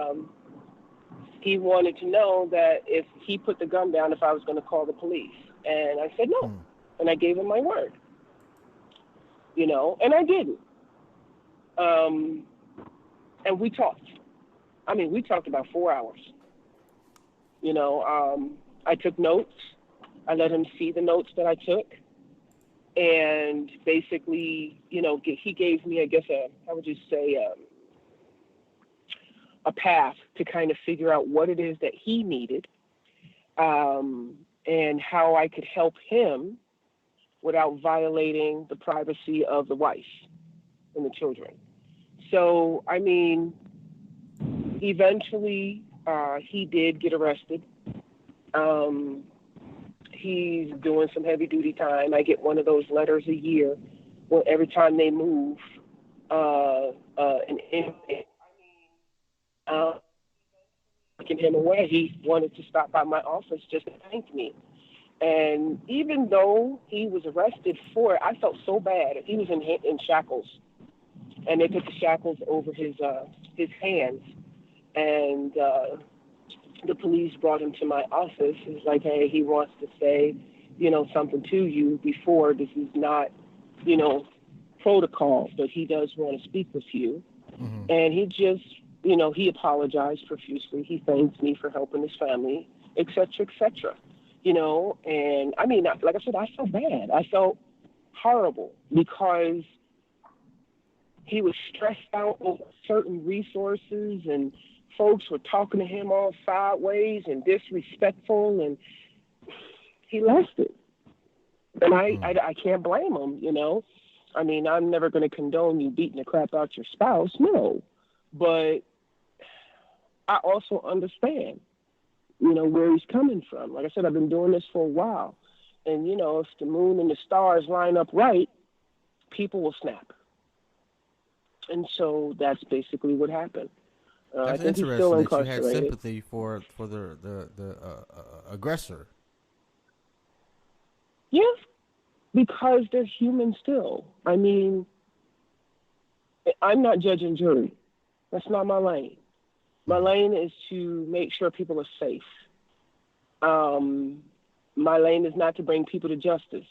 he wanted to know that if he put the gun down, if I was going to call the police. And I said no, and I gave him my word, and I didn't. And we talked. I mean, we talked about 4 hours. I took notes. I let him see the notes that I took. And basically, he gave me, I guess, a path to kind of figure out what it is that he needed, and how I could help him without violating the privacy of the wife. and the children. So, I mean, eventually he did get arrested. He's doing some heavy duty time. I get one of those letters a year where every time they move an inmate, taking him away, he wanted to stop by my office just to thank me. And even though he was arrested for it, I felt so bad. He was in shackles, and they put the shackles over his hands. And the police brought him to my office. It's like, hey, he wants to say, something to you before. This is not, protocol, but he does want to speak with you. Mm-hmm. And he just, he apologized profusely. He thanked me for helping his family, et cetera, et cetera. And I mean, like I said, I felt bad. I felt horrible because he was stressed out over certain resources, and folks were talking to him all sideways and disrespectful, and he left it. And I can't blame him, I mean, I'm never going to condone you beating the crap out your spouse, no. But I also understand, where he's coming from. Like I said, I've been doing this for a while. And, if the moon and the stars line up right, people will snap. And so that's basically what happened. That's I think interesting he's still that incarcerated. you had sympathy for the aggressor. Yeah, because they're human still. I mean, I'm not judge and jury. That's not my lane. My lane is to make sure people are safe. My lane is not to bring people to justice.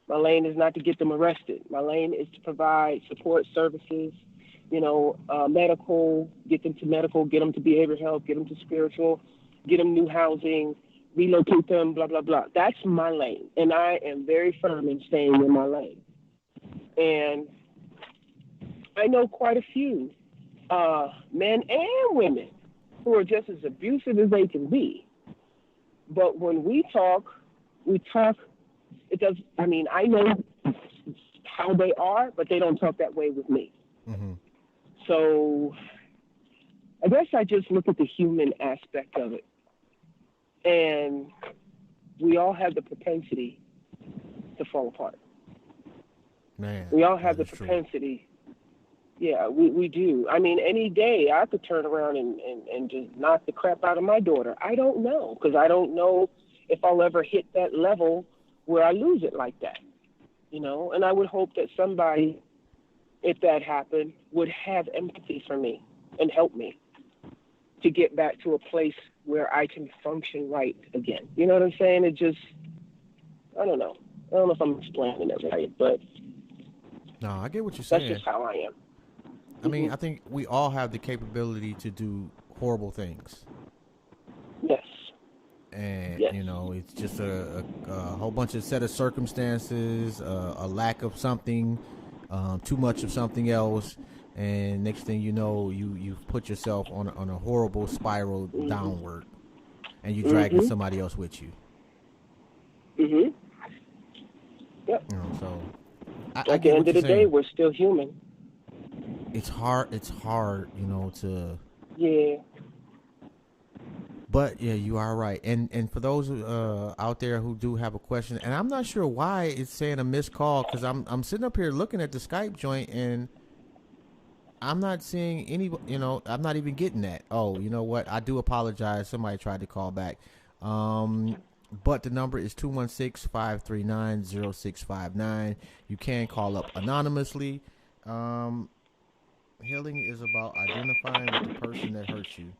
My lane is not to get them arrested. My lane is to provide support services, medical, get them to medical, get them to behavioral health, get them to spiritual, get them new housing, relocate them, blah, blah, blah. That's my lane. And I am very firm in staying in my lane. And I know quite a few men and women who are just as abusive as they can be. But when we talk, it does, I mean, I know how they are, but they don't talk that way with me. Mm-hmm. So I guess I just look at the human aspect of it. And we all have the propensity to fall apart. Man, we all have the propensity. True. Yeah, we do. I mean, any day I could turn around and just knock the crap out of my daughter. I don't know, because I don't know if I'll ever hit that level where I lose it like that, And I would hope that somebody, if that happened, would have empathy for me and help me to get back to a place where I can function right again. You know what I'm saying? It just, I don't know. I don't know if I'm explaining it right, but no, I get what you're saying. That's just how I am. I mean, I think we all have the capability to do horrible things. Yes. And, it's just a whole bunch of set of circumstances, a lack of something, too much of something else. And next thing you know, you've put yourself on a horrible spiral downward. And you're dragging somebody else with you. Mm-hmm. Yep. So, at the end of the day, we're still human. It's hard, to... Yeah. But, yeah, you are right. And for those out there who do have a question, and I'm not sure why it's saying a missed call, because I'm sitting up here looking at the Skype joint, and I'm not seeing any, I'm not even getting that. Oh, you know what? I do apologize. Somebody tried to call back. But the number is 216-539-0659. You can call up anonymously. Healing is about identifying with the person that hurts you.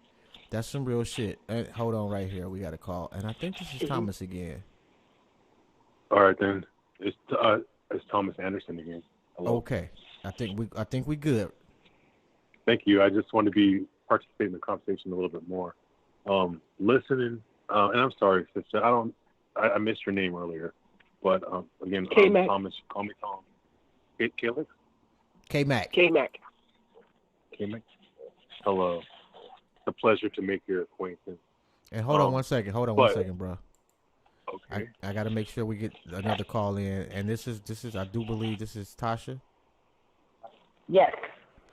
That's some real shit. Hold on right here. We got a call. And I think this is Thomas again. All right, then. It's Thomas Anderson again. Hello. Okay. I think we good. Thank you. I just want to participate in the conversation a little bit more. Listening, and I'm sorry, sister. I missed your name earlier. But again, Thomas, call me Tom. K-Mac? K-Mac. K-Mac. K-Mac. Hello. It's a pleasure to make your acquaintance. And hold on one second. One second, bro. Okay. I got to make sure we get another call in. And this is I do believe this is Tasha. Yes.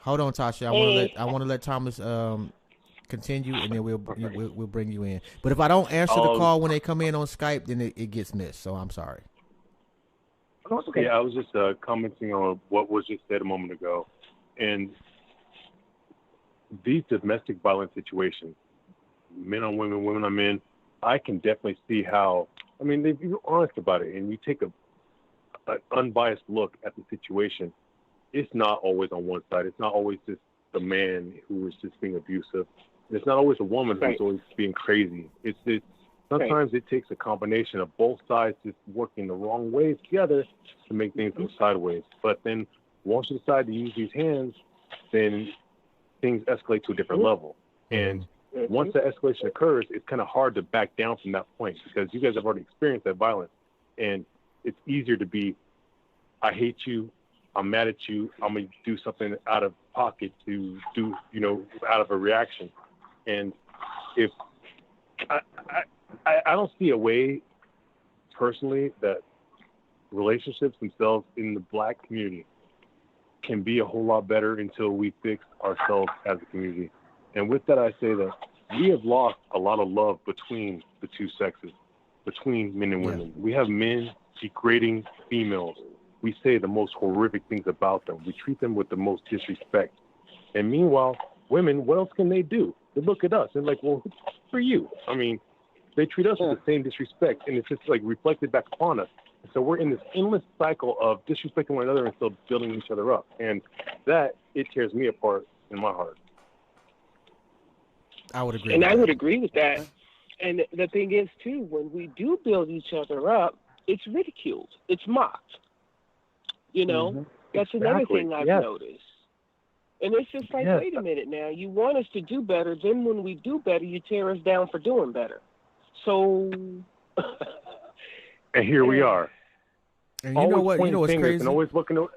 Hold on, Tasha. I want to let Thomas continue, and then we'll bring you in. But if I don't answer the call when they come in on Skype, then it gets missed. So I'm sorry. Okay. Yeah, I was just commenting on what was just said a moment ago, and these domestic violence situations, men on women, women on men, I can definitely see how. I mean, if you're honest about it, and you take an unbiased look at the situation, it's not always on one side. It's not always just the man who is just being abusive. It's not always a woman who's always being crazy. It's sometimes it takes a combination of both sides just working the wrong ways together to make things go sideways. But then once you decide to use these hands, then things escalate to a different level. And once that escalation occurs, it's kind of hard to back down from that point because you guys have already experienced that violence. And it's easier to be, I hate you, I'm mad at you, I'm going to do something out of pocket to do, out of a reaction. And if I don't see a way personally that relationships themselves in the Black community can be a whole lot better until we fix ourselves as a community. And with that, I say that we have lost a lot of love between the two sexes, between men and women. We have men degrading females. We say the most horrific things about them. We treat them with the most disrespect. And meanwhile, women, what else can they do? They look at us and like, well, for you. I mean, they treat us with the same disrespect, and it's just like reflected back upon us. And so we're in this endless cycle of disrespecting one another and still building each other up. And that, it tears me apart in my heart. I would agree. And I would agree with that. And the thing is, too, when we do build each other up, it's ridiculed. It's mocked. That's another thing I've noticed. And it's just like, wait a minute now. You want us to do better. Then when we do better, you tear us down for doing better. So. And here we are. And you know what? You know what's crazy? And always looking to,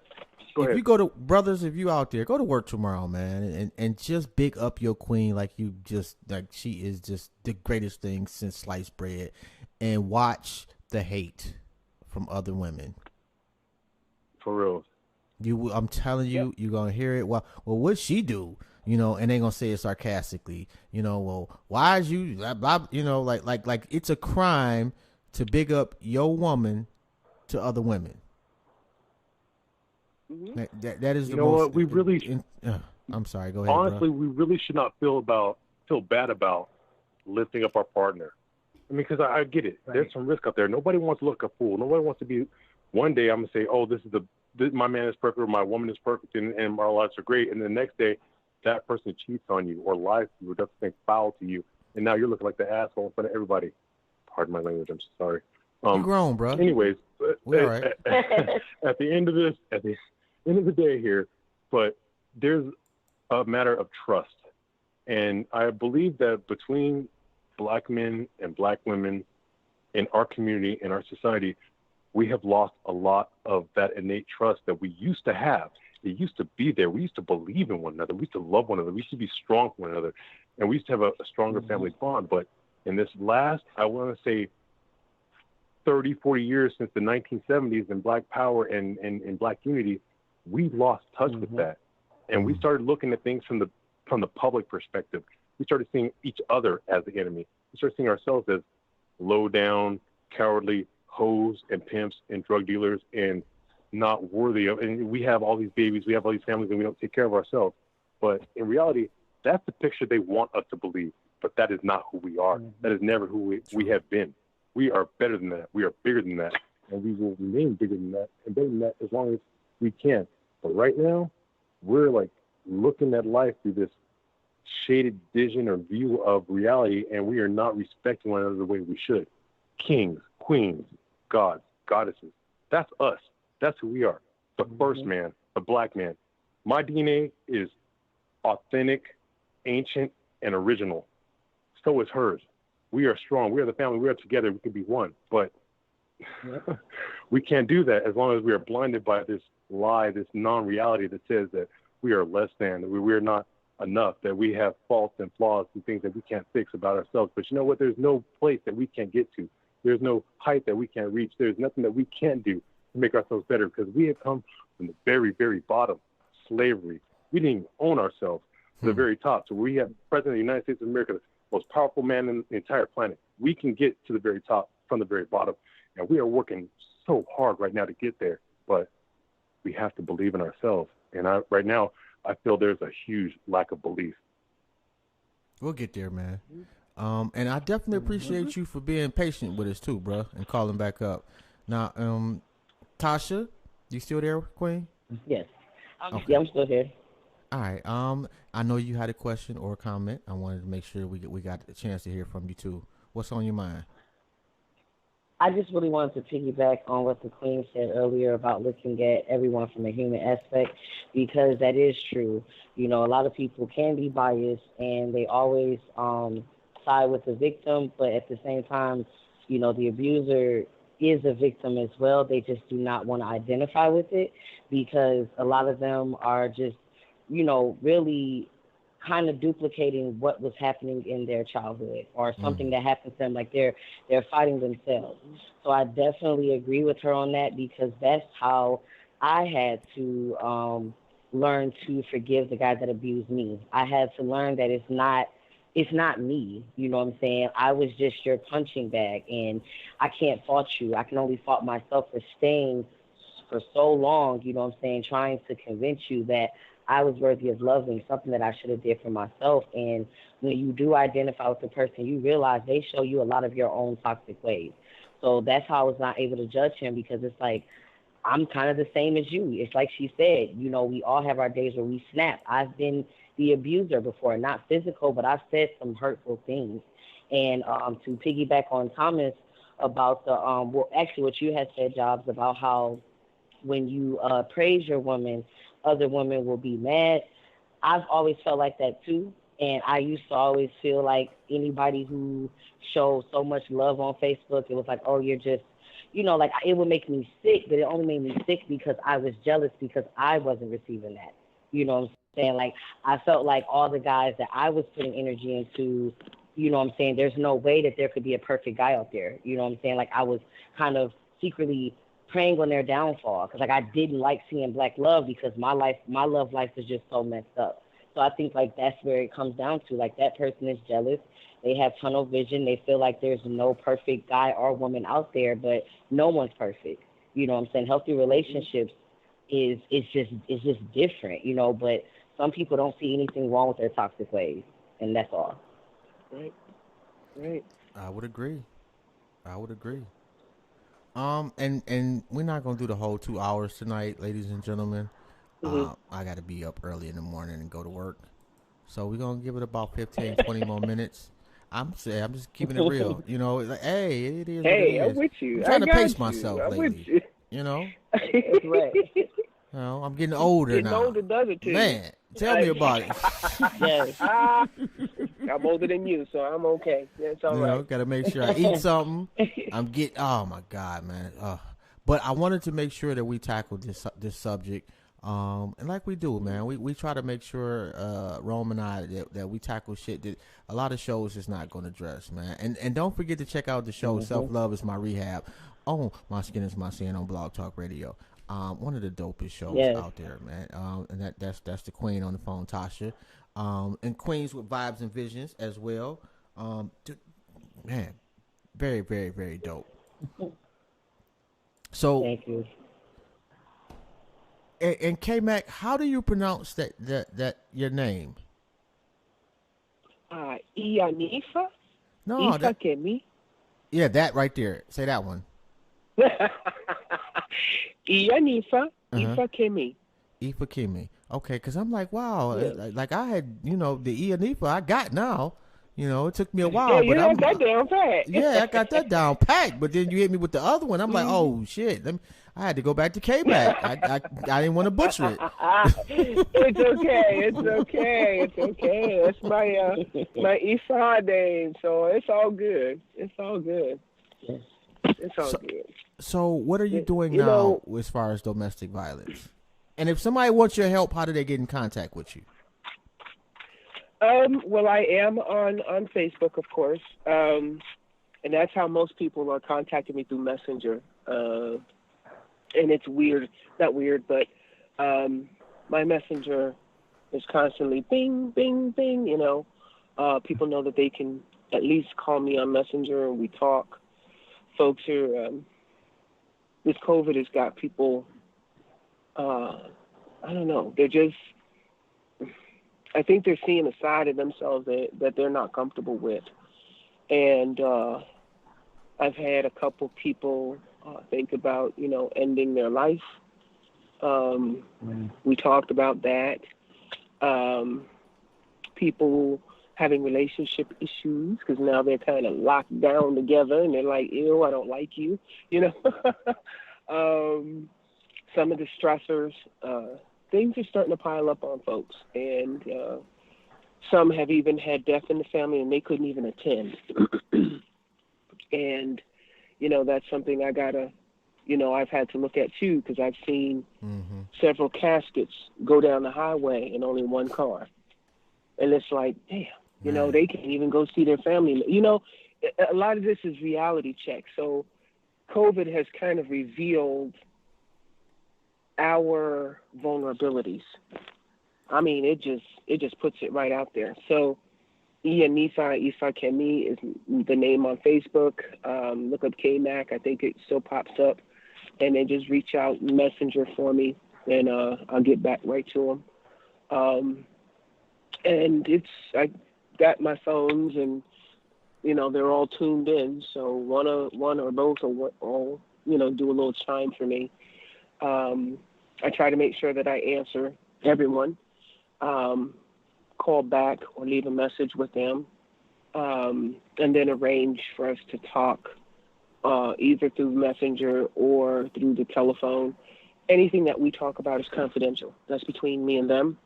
if you go to, brothers, if you out there, go to work tomorrow, man, and just big up your queen like she is just the greatest thing since sliced bread, and watch the hate from other women. For real. I'm telling you, you're gonna hear it. Well, what'd she do? And they gonna say it sarcastically. Well, why is you, blah, blah, like it's a crime to big up your woman to other women. Mm-hmm. That is the most. What we really. I'm sorry. Go ahead. Honestly, bro. We really should not feel bad about lifting up our partner. I mean, because I get it. Right. There's some risk out there. Nobody wants to look a fool. Nobody wants to be. One day I'm gonna say, oh, my man is perfect, or my woman is perfect, and our lives are great. And the next day, that person cheats on you or lies to you or does something foul to you, and now you're looking like the asshole in front of everybody. Pardon my language. I'm sorry. You're grown, bro. Anyways, we're all right. At the end of the day here, but there's a matter of trust, and I believe that between Black men and Black women in our community, in our society, we have lost a lot of that innate trust that we used to have. It used to be there. We used to believe in one another. We used to love one another. We used to be strong for one another. And we used to have a stronger family bond. But in this last, I want to say, 30, 40 years since the 1970s and Black power and Black unity, we lost touch with that. And we started looking at things from the public perspective. We started seeing each other as the enemy. We started seeing ourselves as low down, cowardly hoes and pimps and drug dealers and not worthy of, and we have all these babies, we have all these families, and we don't take care of ourselves. But in reality, that's the picture they want us to believe. But that is not who we are. That is never who we have been. We are better than that. We are bigger than that. And we will remain bigger than that and better than that as long as we can. But right now, we're like looking at life through this shaded vision or view of reality, and we are not respecting one another the way we should. Kings, queens, gods, goddesses. That's us. That's who we are. The first man, the Black man. My DNA is authentic, ancient, and original. So is hers. We are strong. We are the family. We are together. We can be one. But we can't do that as long as we are blinded by this lie, this non-reality that says that we are less than, that we are not enough, that we have faults and flaws and things that we can't fix about ourselves. But you know what? There's no place that we can't get to. There's no height that we can't reach. There's nothing that we can't do to make ourselves better because we have come from the very, very bottom slavery. We didn't even own ourselves to the very top. So we have President of the United States of America, the most powerful man in the entire planet. We can get to the very top from the very bottom. And we are working so hard right now to get there. But we have to believe in ourselves. And right now, I feel there's a huge lack of belief. We'll get there, man. And I definitely appreciate you for being patient with us too, bro, and calling back up. Now, Tasha, you still there, Queen? Yes. Okay. Yeah, I'm still here. All right. I know you had a question or a comment. I wanted to make sure we got a chance to hear from you too. What's on your mind? I just really wanted to piggyback on what the Queen said earlier about looking at everyone from a human aspect, because that is true. You know, a lot of people can be biased and they always side with the victim, but at the same time, you know, the abuser is a victim as well. They just do not want to identify with it, because a lot of them are just, you know, really kind of duplicating what was happening in their childhood or something that happened to them, like they're fighting themselves. So I definitely agree with her on that, because that's how I had to learn to forgive the guy that abused me. I had to learn that it's not me, you know what I'm saying? I was just your punching bag, and I can't fault you. I can only fault myself for staying for so long, you know what I'm saying, trying to convince you that I was worthy of loving, something that I should have did for myself. And when you do identify with the person, you realize they show you a lot of your own toxic ways. So that's how I was not able to judge him, because it's like, I'm kind of the same as you. It's like she said, you know, we all have our days where we snap. I've been the abuser before, not physical, but I've said some hurtful things. And to piggyback on Thomas about the, well, actually what you had said, Jobs, about how when you praise your woman, other women will be mad. I've always felt like that too. And I used to always feel like anybody who showed so much love on Facebook, it was like, oh, you're just, you know, like it would make me sick, but it only made me sick because I was jealous because I wasn't receiving that. You know what I'm saying? Like I felt like all the guys that I was putting energy into, you know what I'm saying, there's no way that there could be a perfect guy out there. You know what I'm saying? Like I was kind of secretly praying on their downfall, because like I didn't like seeing black love, because my love life was just so messed up. So I think like that's where it comes down to, like that person is jealous. They have tunnel vision. They feel like there's no perfect guy or woman out there, but no one's perfect. You know what I'm saying? Healthy relationships is just different, you know, but some people don't see anything wrong with their toxic ways, and that's all. Right. I would agree. And we're not gonna do the whole 2 hours tonight, ladies and gentlemen. I got to be up early in the morning and go to work, so we're gonna give it about 15, 20 more minutes. I'm just keeping it real, you know. Like, hey, it is. Hey, what it is. I'm with you. I'm trying to pace you. myself I'm lately. with you. You know. That's right. You know, I'm getting older Getting now. older does it to Man, tell me about it. Yes. I'm older than you, so I'm okay. That's all right. You know, got to make sure I eat something. Oh my God, man. But I wanted to make sure that we tackle this subject. And like we do, man, we try to make sure, Rome and I, that we tackle shit that a lot of shows is not going to address, man. And don't forget to check out the show, Self-Love is My Rehab, on My Skin is My Sin on Blog Talk Radio. One of the dopest shows out there, man. And that's the Queen on the phone, Tasha. And Queens with Vibes and Visions as well. Man, very, very, very dope. So, thank you. And K-Mac, how do you pronounce that your name? Ianifa? No, Ifa Kemi? Yeah, that right there. Say that one. Ianifa, Ifa Kemi. Ifa Kemi. Okay, because I'm like, wow, like I had, you know, the Ianifa I got now. You know, it took me a while. Yeah, you got that down pat. Yeah, I got that down pat. But then you hit me with the other one. I'm like, oh shit. I had to go back to K-Mac. I didn't want to butcher it. It's okay. It's my Esau name, so it's all good. It's all good. So what are you doing now as far as domestic violence? And if somebody wants your help, how do they get in contact with you? Well, I am on Facebook, of course, and that's how most people are contacting me, through Messenger. And it's weird, not weird, but my messenger is constantly bing, bing, bing. People know that they can at least call me on Messenger and we talk. Folks are this COVID has got people. I don't know. They're just. I think they're seeing a side of themselves that they're not comfortable with, and I've had a couple people think about ending their life. We talked about that. People having relationship issues because now they're kind of locked down together and they're like, ew, I don't like you, some of the stressors, things are starting to pile up on folks, and some have even had death in the family and they couldn't even attend. And, that's something I gotta, I've had to look at too, because I've seen several caskets go down the highway in only one car. And it's like, damn, they can't even go see their family. A lot of this is reality check. So COVID has kind of revealed our vulnerabilities. I mean, it just puts it right out there. So Iya Nisai Isa Kemi is the name on Facebook. Look up K-Mac. I think it still pops up. And then just reach out, messenger for me, and I'll get back right to them. And I got my phones, and they're all tuned in. So one or both will all do a little chime for me. I try to make sure that I answer everyone, call back or leave a message with them, and then arrange for us to talk either through Messenger or through the telephone. Anything that we talk about is confidential. That's between me and them.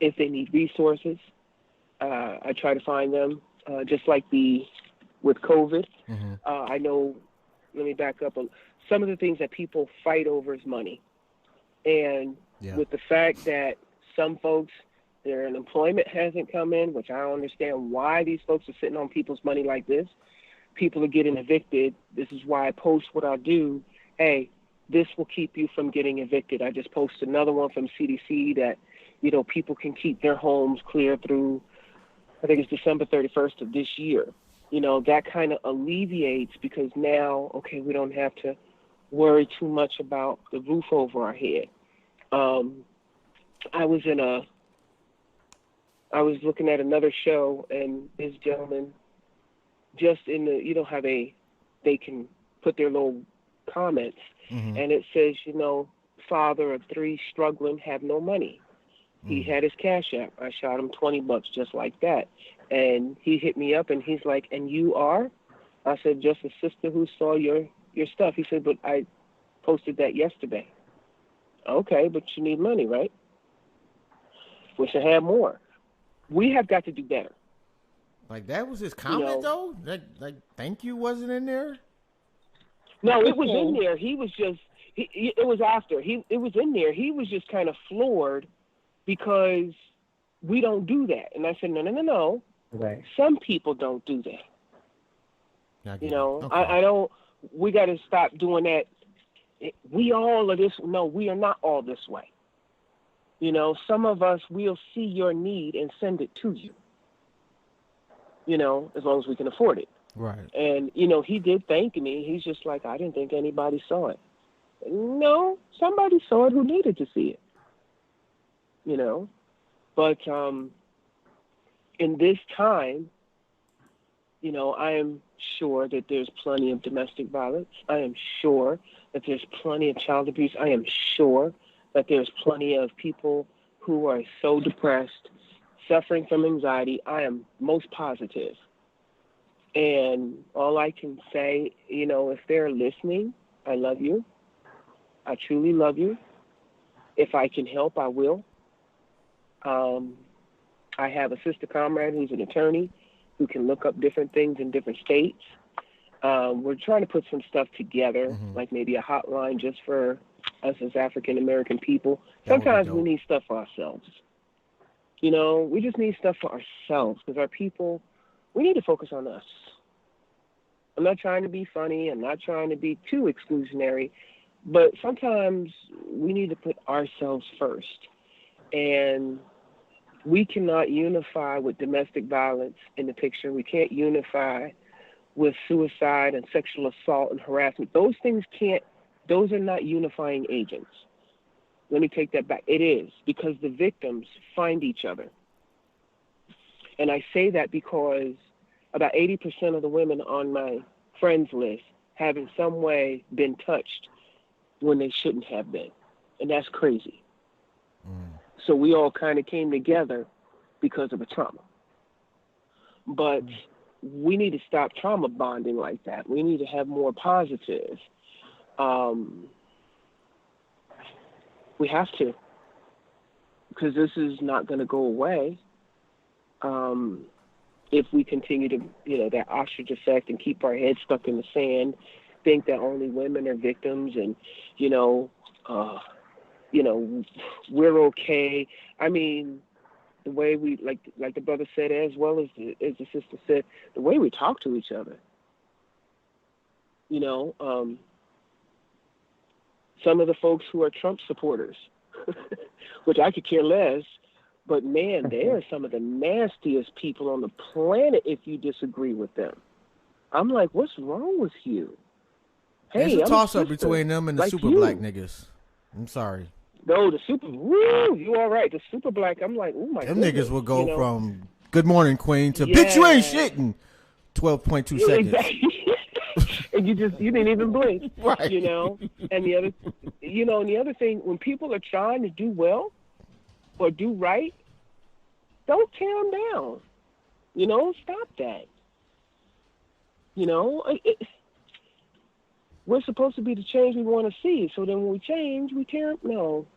If they need resources, I try to find them. Just like with COVID, I know, let me back up. Some of the things that people fight over is money. And with the fact that some folks, their employment hasn't come in, which I don't understand why these folks are sitting on people's money like this. People are getting evicted. This is why I post what I do. Hey, this will keep you from getting evicted. I just posted another one from CDC that, people can keep their homes clear through, I think it's December 31st of this year. That kind of alleviates, because now, okay, we don't have to worry too much about the roof over our head. I was looking at another show, and this gentleman, just in the, how they can put their little comments, and it says, father of 3 struggling, have no money. He had his Cash App. I shot him $20 just like that. And he hit me up and he's like, and you are? I said, just a sister who saw your stuff. He said, but I posted that yesterday. Okay, but you need money, right? Wish I had more. We have got to do better. Like, that was his comment, though? Like, thank you wasn't in there? No, it was in there. He was just, it was after. It was in there. He was just kind of floored because we don't do that. And I said, no. Right. Some people don't do that. Okay. I don't, we got to stop doing that. We all are this. No, we are not all this way. Some of us will see your need and send it to you, as long as we can afford it. Right. And, he did thank me. He's just like, I didn't think anybody saw it. No, somebody saw it who needed to see it. But in this time, I am sure that there's plenty of domestic violence. I am sure that there's plenty of child abuse. I am sure that there's plenty of people who are so depressed, suffering from anxiety. I am most positive. And all I can say, if they're listening, I love you. I truly love you. If I can help, I will. I have a sister comrade who's an attorney who can look up different things in different states. We're trying to put some stuff together, like maybe a hotline just for us as African-American people. Sometimes we need stuff for ourselves. We just need stuff for ourselves because our people, we need to focus on us. I'm not trying to be funny. I'm not trying to be too exclusionary, But sometimes we need to put ourselves first. And we cannot unify with domestic violence in the picture. We can't unify with suicide and sexual assault and harassment. Those are not unifying agents. Let me take that back. It is, because the victims find each other. And I say that because about 80% of the women on my friends list have in some way been touched when they shouldn't have been. And that's crazy. So we all kind of came together because of a trauma. But we need to stop trauma bonding like that. We need to have more positive. We have to, because this is not going to go away if we continue to, that ostrich effect and keep our heads stuck in the sand, think that only women are victims and, we're okay. I mean, the way we, like the brother said, as well as the sister said, the way we talk to each other. Some of the folks who are Trump supporters, which I could care less, but man, they are some of the nastiest people on the planet if you disagree with them. I'm like, what's wrong with you? Hey, there's a toss-up between them and the super black niggas. I'm sorry. No, the super, you all right. The super black, I'm like, oh my god. Them niggas will go from good morning, queen, to bitch, you ain't shit in 12.2 seconds. Exactly. And you didn't even blink, right. And the other thing, when people are trying to do well or do right, don't tear them down. Stop that. We're supposed to be the change we want to see. So then when we change, we tear them. No,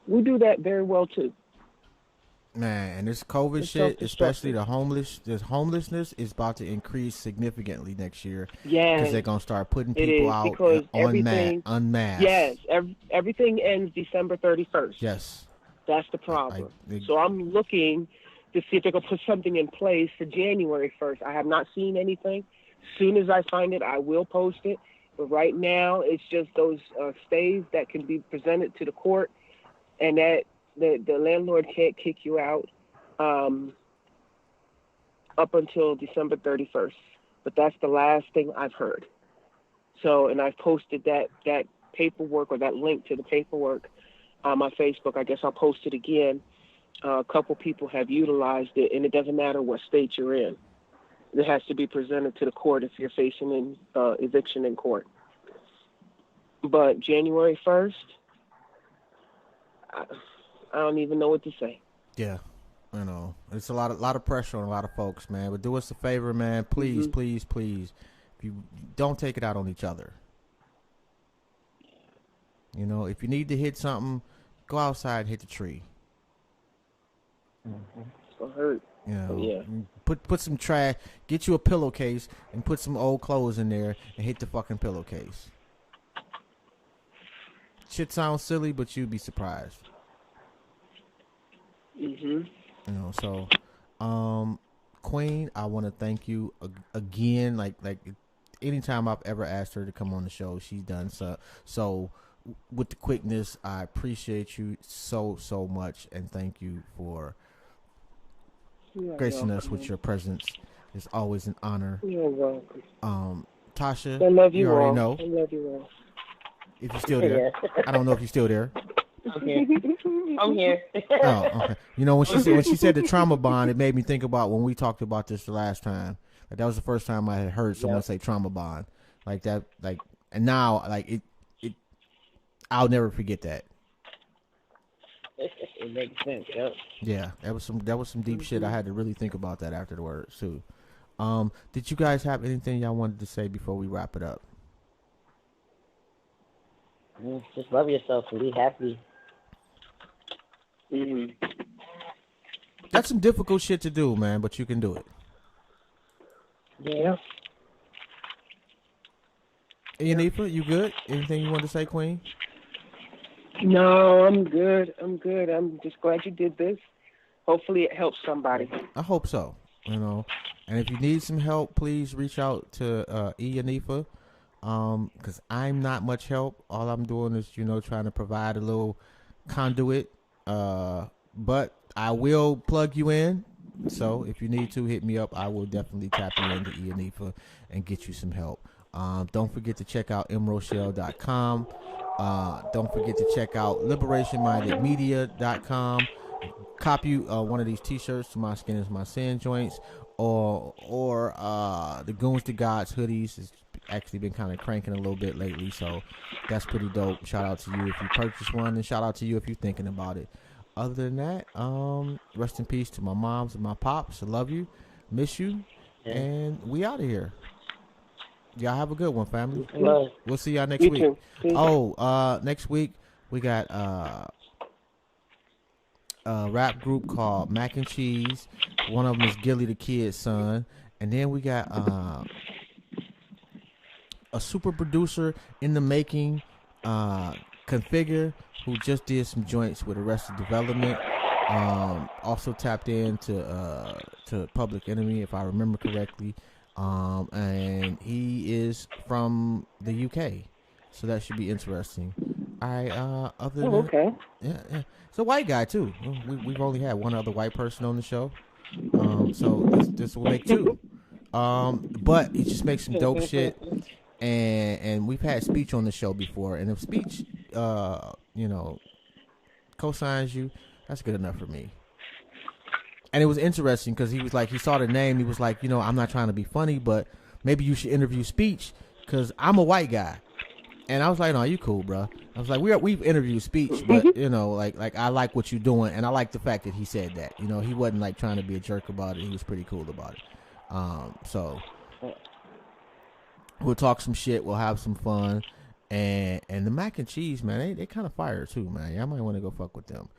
we do that very well too. Man, and this COVID shit, especially this homelessness is about to increase significantly next year. Yeah, because they're gonna start putting people out unmasked. Yes, everything ends December 31st. Yes, that's the problem. So I'm looking to see if they're gonna put something in place for January 1st. I have not seen anything. As soon as I find it, I will post it. But right now, it's just those stays that can be presented to the court, and that. The landlord can't kick you out up until December 31st. But that's the last thing I've heard. So, and I've posted that paperwork or that link to the paperwork on my Facebook. I guess I'll post it again. A couple people have utilized it, and it doesn't matter what state you're in. It has to be presented to the court if you're facing an eviction in court. But January 1st, I don't even know what to say. Yeah, it's a lot of pressure on a lot of folks, man. But do us a favor, man. Please, please, please. If you don't take it out on each other. If you need to hit something, go outside and hit the tree. It's gonna hurt. Yeah. Put some trash. Get you a pillowcase and put some old clothes in there and hit the fucking pillowcase. Shit sounds silly, but you'd be surprised. So, Queen, I want to thank you again. Like anytime I've ever asked her to come on the show, she's done so with the quickness. I appreciate you so much, and thank you for gracing us with your presence. It's always an honor. You're welcome. Tasha, I love you already all. know. I love you all. If you're still there, I don't know if you're still there. I'm here. Oh, okay. When she said the trauma bond, it made me think about when we talked about this the last time. Like, that was the first time I had heard someone say trauma bond like that. Like, and now, like it, I'll never forget that. It makes sense. Yep. Yeah, that was some deep shit. I had to really think about that after the words too. Did you guys have anything y'all wanted to say before we wrap it up? Just love yourself and be happy. That's some difficult shit to do, man, but you can do it. Yeah. Hey, Anifa, you good? Anything you want to say, Queen? No, I'm good. I'm just glad you did this. Hopefully it helps somebody. I hope so. And if you need some help, please reach out to Anifa. because I'm not much help. All I'm doing is, trying to provide a little conduit. But I will plug you in. So if you need to hit me up, I will definitely tap you into Ianifa and get you some help. Don't forget to check out mrochelle.com. Don't forget to check out liberationmindedmedia.com. Copy one of these t-shirts, To My Skin Is My Sin joints, or the Goons to Gods hoodies. It's actually been kind of cranking a little bit lately, so that's pretty dope. Shout out to you if you purchase one, and shout out to you if you're thinking about it. Other than that, rest in peace to my moms and my pops. I love you, miss you, and we out of here. Y'all have a good one, family. We'll see y'all next week. Next week we got a rap group called Mac and Cheese. One of them is Gilly the Kid's son, and then we got a super producer in the making, Configure, who just did some joints with Arrested Development. Also tapped into to Public Enemy, if I remember correctly. And he is from the UK, so that should be interesting. All right. Other than okay. Yeah. It's a white guy too. We've only had one other white person on the show, so this will make two. But he just makes some dope shit. And we've had Speech on the show before, and if Speech, co-signs you, that's good enough for me. And it was interesting because he was like, he saw the name, he was like, I'm not trying to be funny, but maybe you should interview Speech because I'm a white guy. And I was like, no, you cool, bro. I was like, we've interviewed Speech, but like I like what you're doing, and I like the fact that he said that. He wasn't like trying to be a jerk about it. He was pretty cool about it. So we'll talk some shit. We'll have some fun. And the Mac and Cheese, man, they kind of fire too, man. Y'all might want to go fuck with them.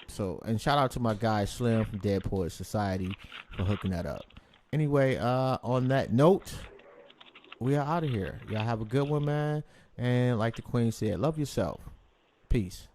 So, and shout out to my guy Slim from Dead Poets Society for hooking that up. Anyway, on that note, we are out of here. Y'all have a good one, man. And like the Queen said, love yourself. Peace.